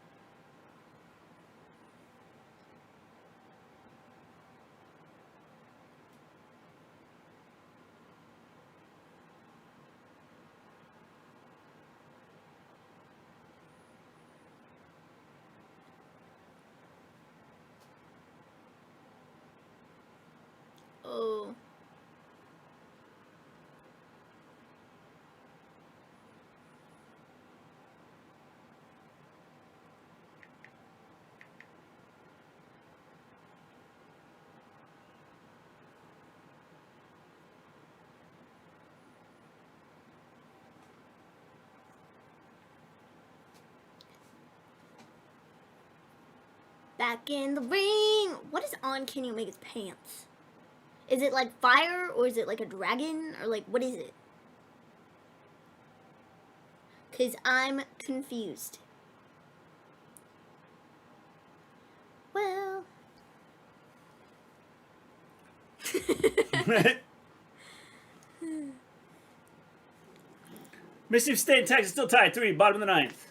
Oh. Back in the ring. What is on Kenny Omega's pants? Is it like fire, or is it like a dragon, or like, what is it? Because I'm confused. Well. Mississippi State and Texas still tied 3, bottom of the 9th.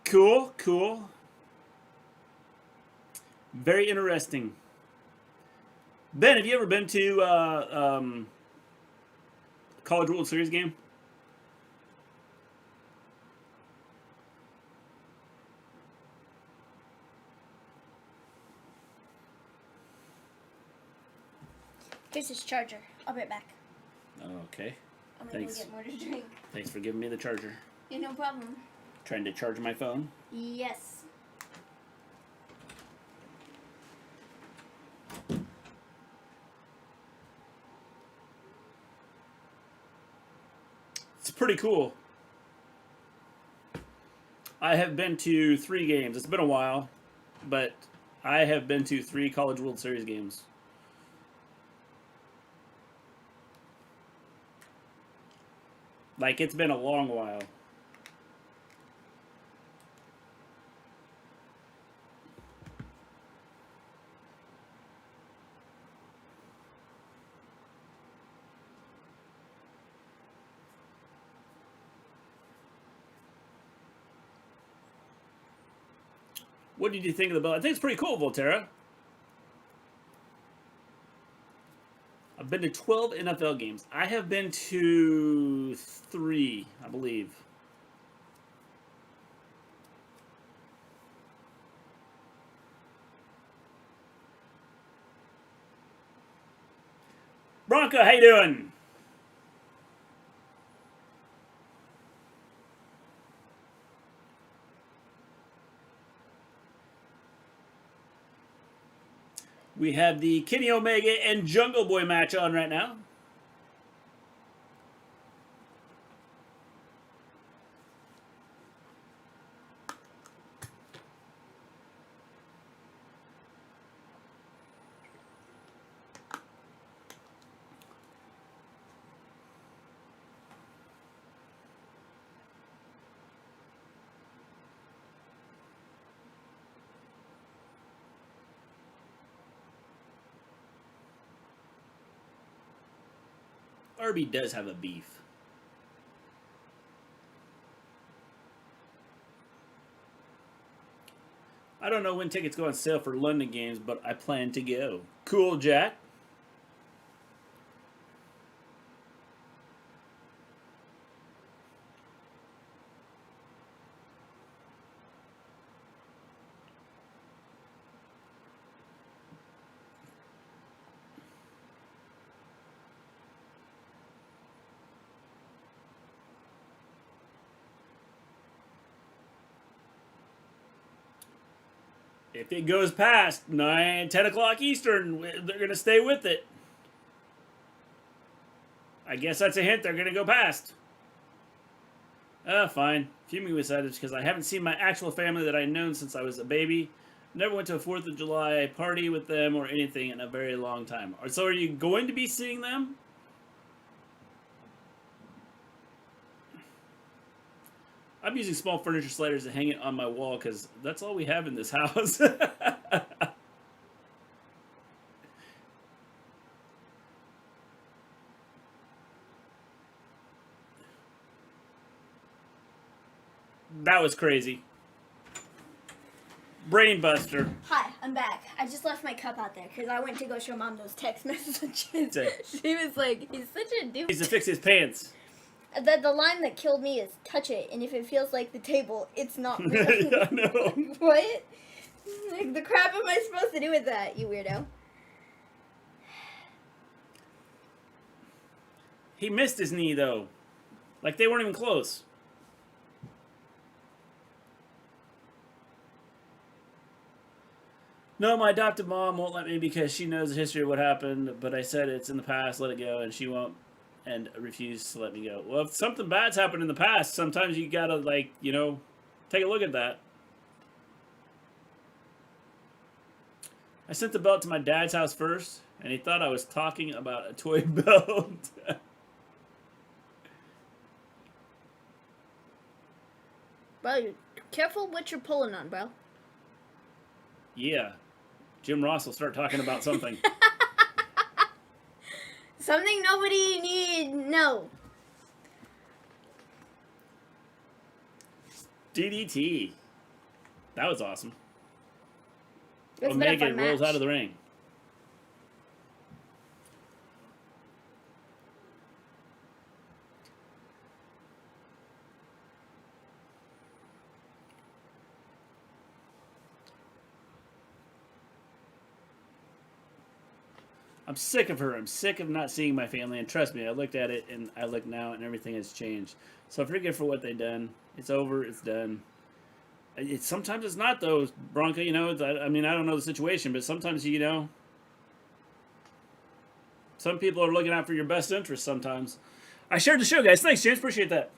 Cool, cool. Very interesting. Ben, have you ever been to College World Series game? Here's his charger. I'll be right back. Okay. I'm gonna go get more to drink. Thanks for giving me the charger. Yeah, no problem. Trying to charge my phone. Yes. It's pretty cool. I have been to 3 games. It's been a while, but I have been to 3 College World Series games. Like, it's been a long while. What did you think of the belt? I think it's pretty cool, Volterra. I've been to 12 NFL games. I have been to 3, I believe. Bronco, how you doing? We have the Kenny Omega and Jungle Boy match on right now. RB does have a beef. I don't know when tickets go on sale for London games, but I plan to go. Cool, Jack. If it goes past 10 o'clock Eastern, they're going to stay with it. I guess that's a hint they're going to go past. Fine. Fuming with that is because I haven't seen my actual family that I've known since I was a baby. Never went to a 4th of July party with them or anything in a very long time. So are you going to be seeing them? I'm using small furniture sliders to hang it on my wall because that's all we have in this house. That was crazy. Brainbuster. Hi, I'm back. I just left my cup out there because I went to go show Mom those text messages. She was like, he's such a dude. He needs to fix his pants. The line that killed me is touch it, and if it feels like the table, it's not real. Yeah, I know. What? Like, the crap am I supposed to do with that, you weirdo? He missed his knee, though. Like, they weren't even close. No, my adopted mom won't let me because she knows the history of what happened, but I said it's in the past, let it go, and she won't. And refused to let me go. Well, if something bad's happened in the past, sometimes you gotta, like, you know, take a look at that. I sent the belt to my dad's house first, and he thought I was talking about a toy belt. Bro, careful what you're pulling on, bro. Yeah. Jim Ross will start talking about something. Something nobody need know. DDT. That was awesome. It's been a Omega fun rolls match. out of the ring. I'm sick of her. I'm sick of not seeing my family. And trust me, I looked at it and I look now and everything has changed. So forget for what they've done. It's over. It's done. Sometimes it's not though, Bronca. You know, I mean, I don't know the situation, but sometimes you know, some people are looking out for your best interest. Sometimes. I shared the show, guys. Thanks, James. Appreciate that.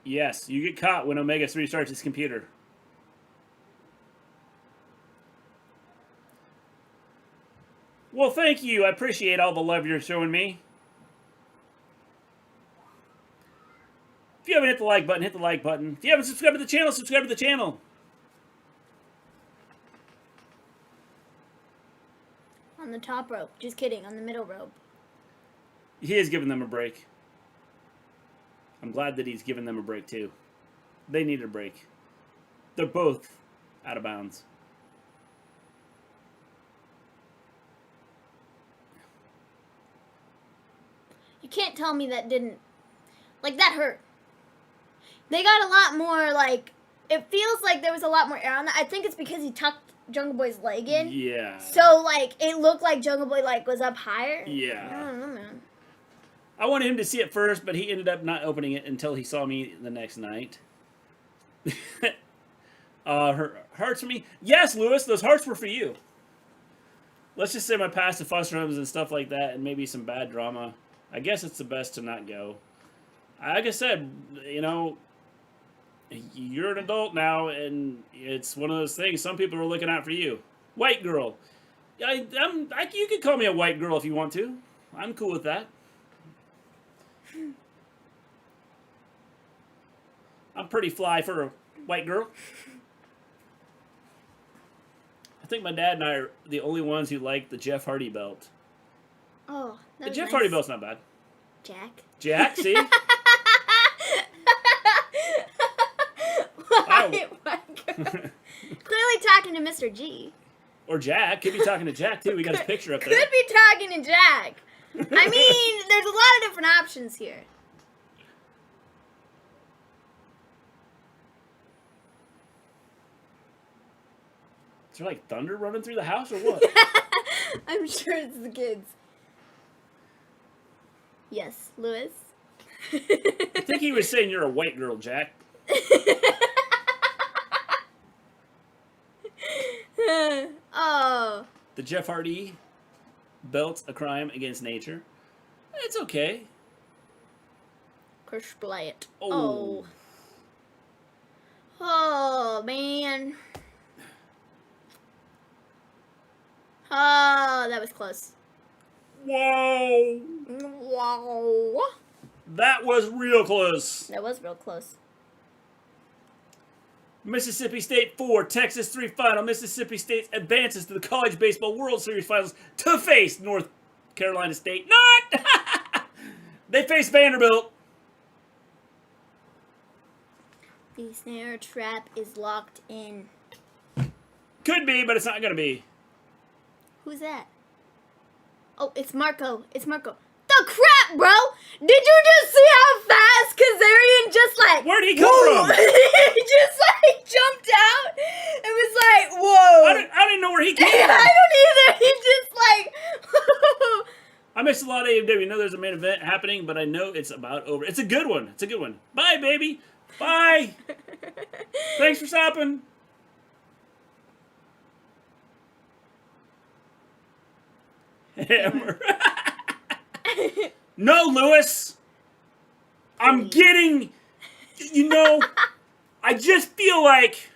Yes, you get caught when Omega restarts his computer. Well, thank you. I appreciate all the love you're showing me. If you haven't hit the like button, hit the like button. If you haven't subscribed to the channel, subscribe to the channel. On the top rope. Just kidding. On the middle rope. He is giving them a break. I'm glad that he's giving them a break, too. They need a break. They're both out of bounds. You can't tell me that didn't... Like, that hurt. They got a lot more, like... It feels like there was a lot more air on that. I think it's because he tucked Jungle Boy's leg in. Yeah. So, like, it looked like Jungle Boy, like, was up higher. Yeah. I don't know, man. I wanted him to see it first, but he ended up not opening it until he saw me the next night. Her hearts for me? Yes, Lewis, those hearts were for you. Let's just say my past the fuss rooms and stuff like that, and maybe some bad drama. I guess it's the best to not go. Like I said, you know, you're an adult now, and it's one of those things. Some people are looking out for you. White girl. You can call me a white girl if you want to. I'm cool with that. I'm pretty fly for a white girl. I think my dad and I are the only ones who like the Jeff Hardy belt. Oh, that The was Jeff nice. Hardy belt's not bad. Jack. Jack, see? Why? Clearly talking to Mr. G. Or Jack. Could be talking to Jack, too. We got his picture up there. Could be talking to Jack. I mean, there's a lot of different options here. Is there, like, thunder running through the house or what? I'm sure it's the kids. Yes, Lewis. I think he was saying you're a white girl, Jack. Oh. The Jeff Hardy belt's a crime against nature. It's okay. Chris Blyett. Oh. Oh, man. Oh, that was close. Whoa. Wow. That was real close. That was real close. Mississippi State 4, Texas 3 final. Mississippi State advances to the College Baseball World Series Finals to face North Carolina State. Not! They face Vanderbilt. The snare trap is locked in. Could be, but it's not going to be. Who's that? Oh, it's Marco. It's Marco. The crap, bro! Did you just see how fast Kazarian just like... Where'd he come from? He just like jumped out. It was like, whoa. I didn't know where he came I from. don't either. He just like... I missed a lot of AEW. I know there's a main event happening, but I know it's about over. It's a good one. It's a good one. Bye, baby. Bye. Thanks for stopping. Hammer. No, Lewis. I'm getting, I just feel like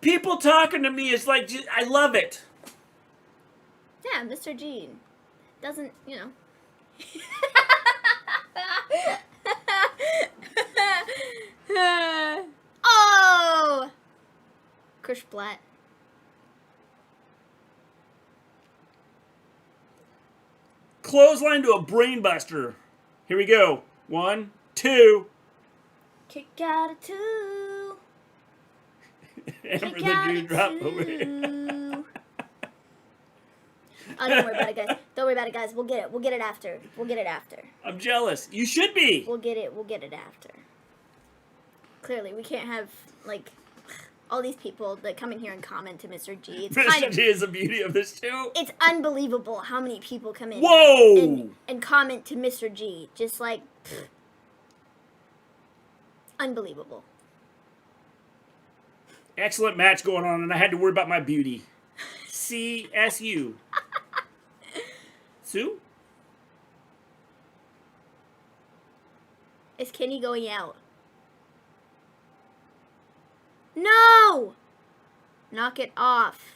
people talking to me is like, I love it. Yeah, Mister Gleen doesn't, Oh! Kris Blatt. Clothesline to a brainbuster. Here we go. 1, 2. Kick out of 2. Hammer the dude drop over here. Oh, don't worry about it, guys. Don't worry about it, guys. We'll get it. We'll get it after. We'll get it after. I'm jealous. You should be. We'll get it. We'll get it after. Clearly, we can't have, like, all these people that come in here and comment to Mr. G. It's Mr. G is the beauty of this show. It's unbelievable how many people come in and comment to Mr. G. Just like, unbelievable. Excellent match going on, and I had to worry about my beauty. CSU. Sue? Is Kenny going out? No! Knock it off.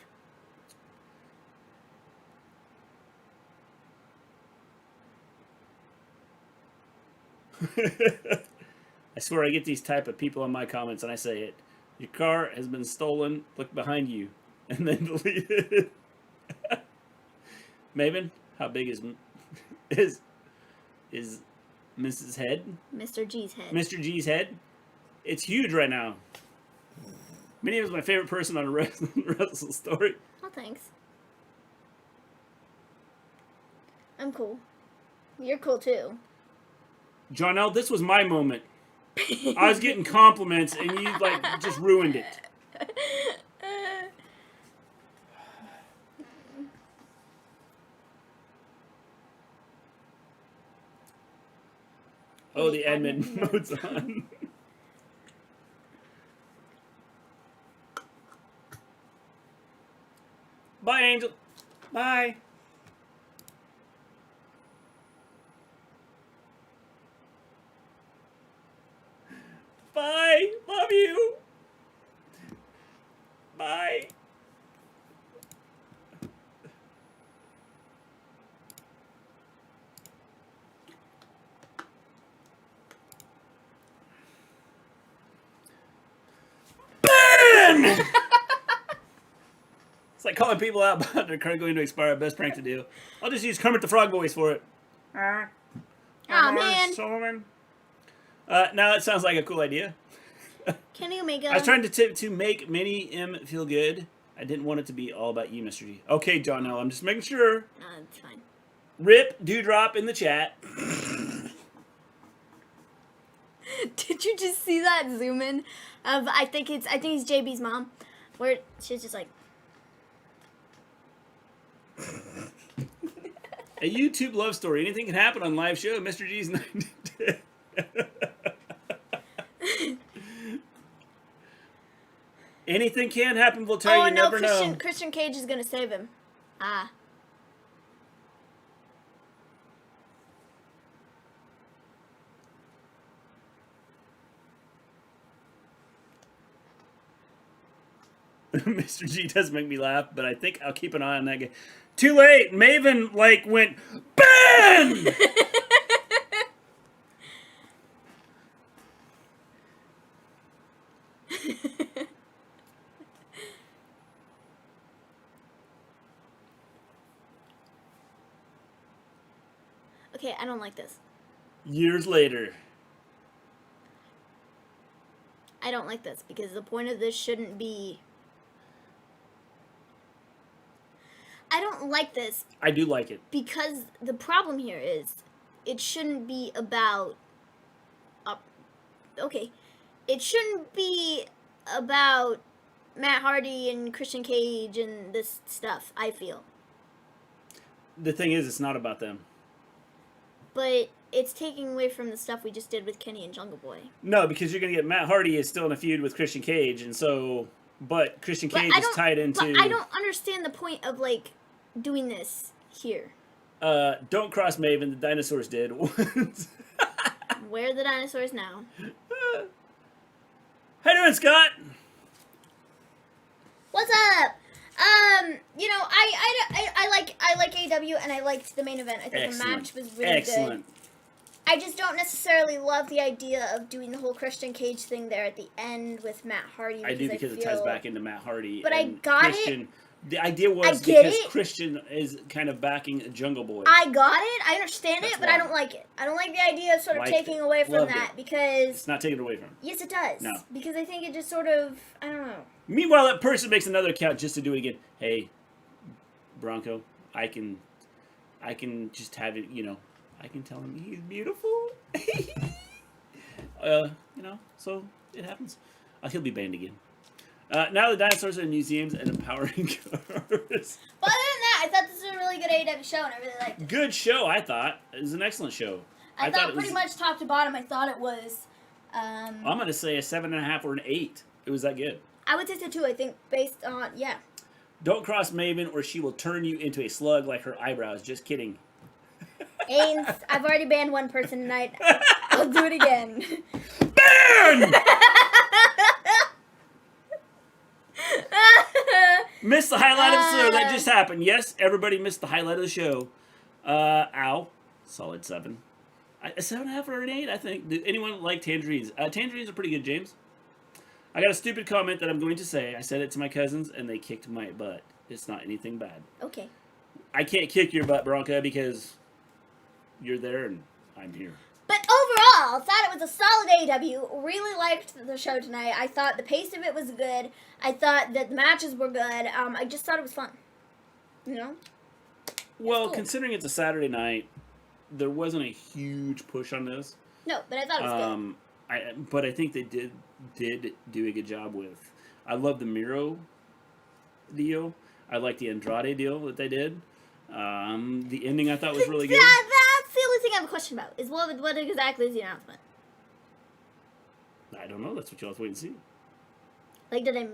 I swear I get these type of people in my comments and I say it. Your car has been stolen. Look behind you. And then delete it. Maven, how big is Mrs. Head? Mr. G's head. Mr. G's head? It's huge right now. Minnie was my favorite person on a Wrestle Story. Oh, thanks. I'm cool. You're cool too. John L., this was my moment. I was getting compliments and you just ruined it. Oh, the admin mode's on. Bye, Angel. Bye. Bye. Love you. Bye. Ben! It's like calling people out about their card going to expire. Best prank to do. I'll just use Kermit the Frog voice for it. Oh, man. Solomon. Now it sounds like a cool idea. Kenny Omega. I was trying to make Minnie M feel good. I didn't want it to be all about you, Mr. G. Okay, John, no, I'm just making sure. No, it's fine. Rip Dewdrop in the chat. Did you just see that zoom in of I think it's JB's mom, where she's just like A YouTube love story. Anything can happen on live show. Mr. G's 90 dead. Anything can happen, we'll tell you, never know. Christian Cage is gonna save him. Ah. Mr. G does make me laugh, but I think I'll keep an eye on that guy. Too late. Maven, went, BAN! Okay, I don't like this. Years later. I don't like this because the point of this shouldn't be... I don't like this. I do like it. Because the problem here is it shouldn't be about... okay. It shouldn't be about Matt Hardy and Christian Cage and this stuff, I feel. The thing is, it's not about them. But it's taking away from the stuff we just did with Kenny and Jungle Boy. No, because you're going to get Matt Hardy is still in a feud with Christian Cage, and so... But Christian Cage is tied into... But I don't understand the point of, doing this here. Don't cross Maven. The dinosaurs did. Where are the dinosaurs now? How you doing, Scott? What's up? You know, I like AEW, and I liked the main event. I think the match was really good. I just don't necessarily love the idea of doing the whole Christian Cage thing there at the end with Matt Hardy. I do because it ties back into Matt Hardy. But I got Christian, it. The idea was Christian is kind of backing Jungle Boy. I got it. I understand it, but I don't like it. I don't like the idea of sort of taking away from that because... It's not taking away from it. Yes, it does. No. Because I think it just sort of... I don't know. Meanwhile, that person makes another account just to do it again. Hey, Bronco, I can just have it, you know, I can tell him he's beautiful. You know, so it happens. He'll be banned again. Now the dinosaurs are in museums and empowering cars. But other than that, I thought this was a really good AEW show, and I really liked it. Good show, I thought. It was an excellent show. I thought pretty much top to bottom, I thought it was... I'm going to say a 7.5 or an 8. It was that good. I would say so too, I think, based on... Yeah. Don't cross Maven or she will turn you into a slug like her eyebrows. Just kidding. Ains, I've already banned one person tonight. I'll do it again. Ban! Missed the highlight of the show. That just happened. Yes, everybody missed the highlight of the show. Ow. Solid 7. A 7.5 or an 8, I think. Did anyone like tangerines? Tangerines are pretty good, James. I got a stupid comment that I'm going to say. I said it to my cousins, and they kicked my butt. It's not anything bad. Okay. I can't kick your butt, Bronca, because you're there and I'm here. But overall, thought it was a solid AEW. Really liked the show tonight. I thought the pace of it was good. I thought that the matches were good. I just thought it was fun. You know? Well, cool. Considering it's a Saturday night, there wasn't a huge push on this. No, but I thought it was good. But I think they did do a good job with. I love the Miro deal. I like the Andrade deal that they did. The ending I thought was really good. That's the only thing I have a question about. Is what exactly is the announcement? I don't know. That's what you'll have to wait and see. Like, did I...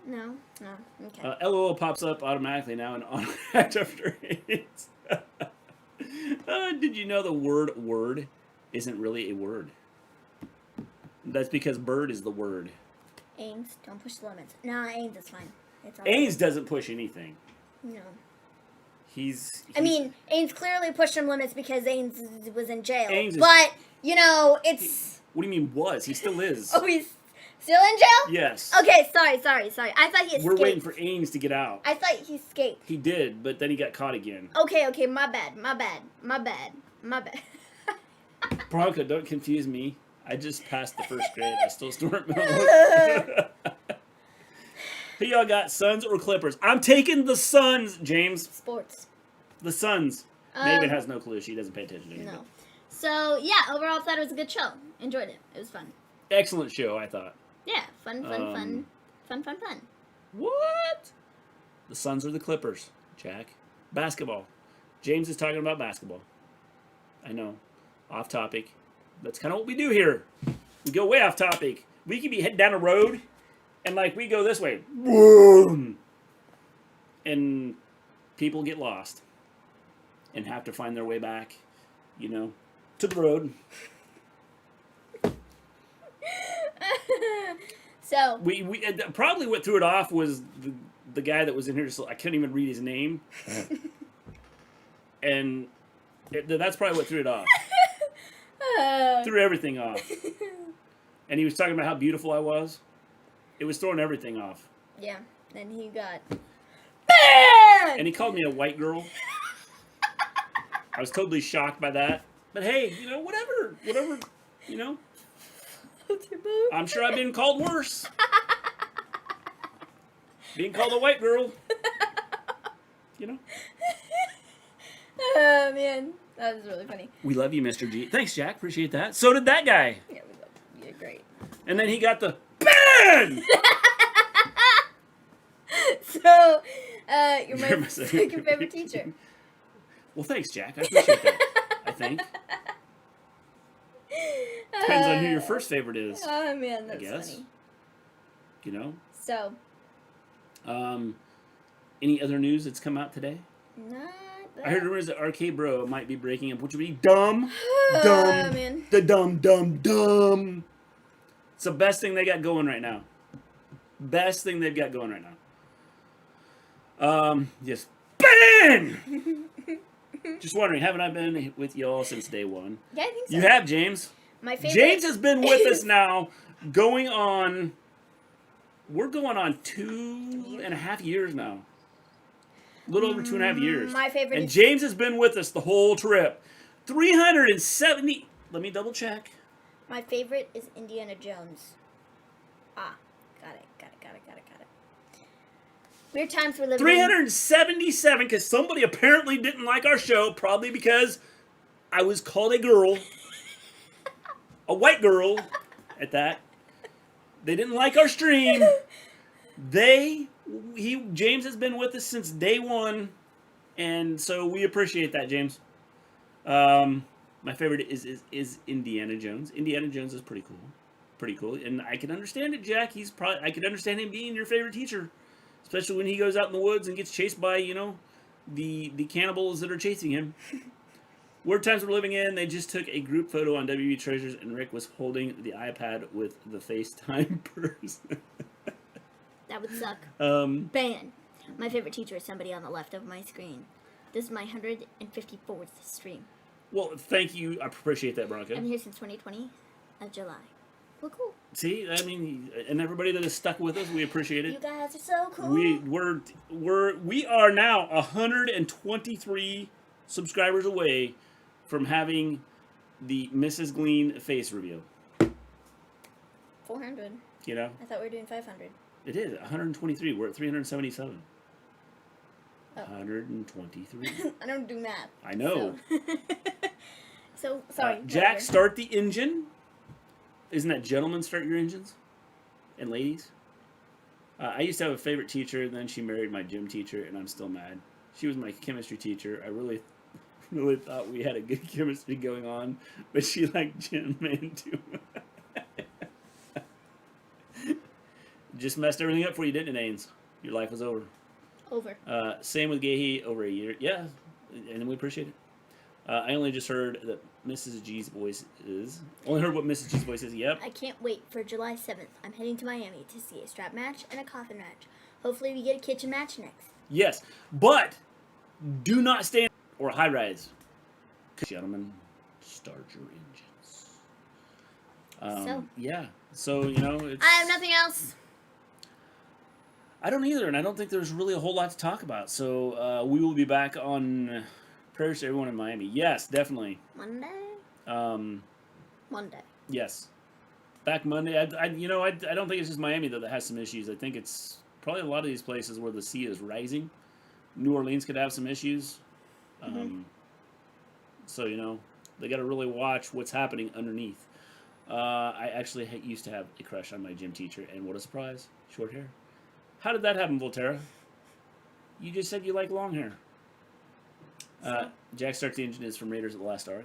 No? No. Okay. LOL pops up automatically now in honor after it. Did you know the word isn't really a word? That's because bird is the word. Ains, don't push the limits. Nah, Ains is fine. Ains doesn't push anything. No. I mean, Ains clearly pushed some limits because Ains was in jail. But, you know, it's... What do you mean was? He still is. Oh, he's still in jail? Yes. Okay, sorry. I thought he escaped. We're waiting for Ains to get out. I thought he escaped. He did, but then he got caught again. Okay, my bad. Bronco, don't confuse me. I just passed the first grade. I still snort milk. Who y'all got, Suns or Clippers? I'm taking the Suns, James. Sports. The Suns. Maven has no clue. She doesn't pay attention to anything. No. So, yeah, overall, I thought it was a good show. Enjoyed it. It was fun. Excellent show, I thought. Yeah, fun. What? The Suns or the Clippers, Jack? Basketball. James is talking about basketball. I know. Off topic. That's kind of what we do here. We go way off topic. We could be heading down a road, and like we go this way, boom, and people get lost and have to find their way back, you know, to the road. So we probably what threw it off was the guy that was in here. So I couldn't even read his name, and that's probably what threw it off. Threw everything off. And he was talking about how beautiful I was. It was throwing everything off. Yeah. And he got banned! And he called me a white girl. I was totally shocked by that. But hey, you know, whatever, you know. I'm sure I've been called worse. Being called a white girl. You know. Oh, man. That was really funny. We love you, Mr. G. Thanks, Jack. Appreciate that. So did that guy. Yeah, we love you. Yeah, great. And then he got the ban! So, you're my second favorite teacher. Well, thanks, Jack. I appreciate that. I think. Depends on who your first favorite is. Oh, man, that's funny. You know? So. Any other news that's come out today? Not I heard rumors that Arcade Bro might be breaking up, which would be dumb. Man. Dumb. It's the best thing they got going right now. Best thing they've got going right now. Yes. Ben! Just wondering, haven't I been with y'all since day one? Yeah, I think so. You have, James. My favorite. James has been with us now, we're going on 2.5 years now. A little over 2.5 years. My favorite And is... James has been with us the whole trip. 370. Let me double check. My favorite is Indiana Jones. Got it. Weird times we're living 377, because somebody apparently didn't like our show, probably because I was called a girl. A white girl at that. They didn't like our stream. James has been with us since day one, and so we appreciate that, James. My favorite is Indiana Jones. Indiana Jones is pretty cool, and I can understand it, Jack. I can understand him being your favorite teacher, especially when he goes out in the woods and gets chased by the cannibals that are chasing him. Weird times we're living in. They just took a group photo on WB Treasures, and Rick was holding the iPad with the FaceTime person. That would suck. Ban. My favorite teacher is somebody on the left of my screen. This is my 154th stream. Well, thank you. I appreciate that, Bronco. I'm here since 2020 of July. Well, cool. See, I mean, and everybody that is stuck with us, we appreciate it. You guys are so cool. We are now 123 subscribers away from having the Mrs. Gleen face review. 400. You know? I thought we were doing 500. It is 123. We're at 377. Oh. 123. I don't do math. I know. So sorry. Jack, whatever. start the engine. Isn't that gentlemen start your engines? And ladies? I used to have a favorite teacher, and then she married my gym teacher, and I'm still mad. She was my chemistry teacher. I really thought we had a good chemistry going on, but she liked Gym Man too much. Just messed everything up for you, didn't it, Ains? Your life was over. Over. Same with Gahee, over a year. Yeah, and we appreciate it. I only just heard that Mrs. G's voice is. Only heard what Mrs. G's voice is. Yep. I can't wait for July 7th. I'm heading to Miami to see a strap match and a coffin match. Hopefully we get a kitchen match next. Yes, but do not stand or high rise. Gentlemen, start your engines. Yeah. So it's. I have nothing else. I don't either, and I don't think there's really a whole lot to talk about. So we will be back on prayers to everyone in Miami. Yes, definitely. Monday. Monday. Yes, back Monday. I don't think it's just Miami though that has some issues. I think it's probably a lot of these places where the sea is rising. New Orleans could have some issues. So they got to really watch what's happening underneath. I actually used to have a crush on my gym teacher, and what a surprise, short hair. How did that happen, Volterra? You just said you like long hair. Jack Start the Engine is from Raiders of the Last Ark.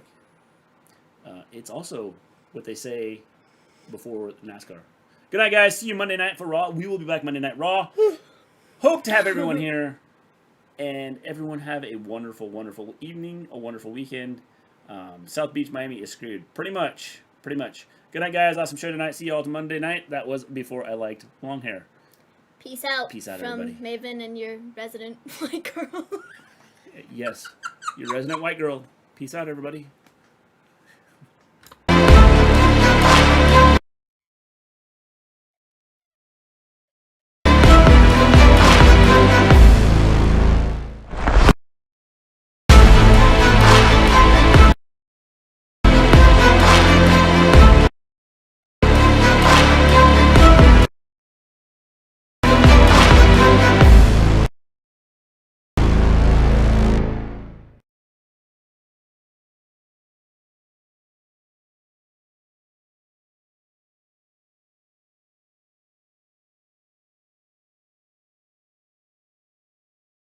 It's also what they say before NASCAR. Good night, guys. See you Monday night for Raw. We will be back Monday Night Raw. Hope to have everyone here. And everyone have a wonderful, wonderful evening, a wonderful weekend. South Beach, Miami is screwed. Pretty much. Good night, guys. Awesome show tonight. See you all to Monday night. That was before I liked long hair. Peace out. Peace out, from everybody. Maven and your resident white girl. Yes, your resident white girl. Peace out, everybody.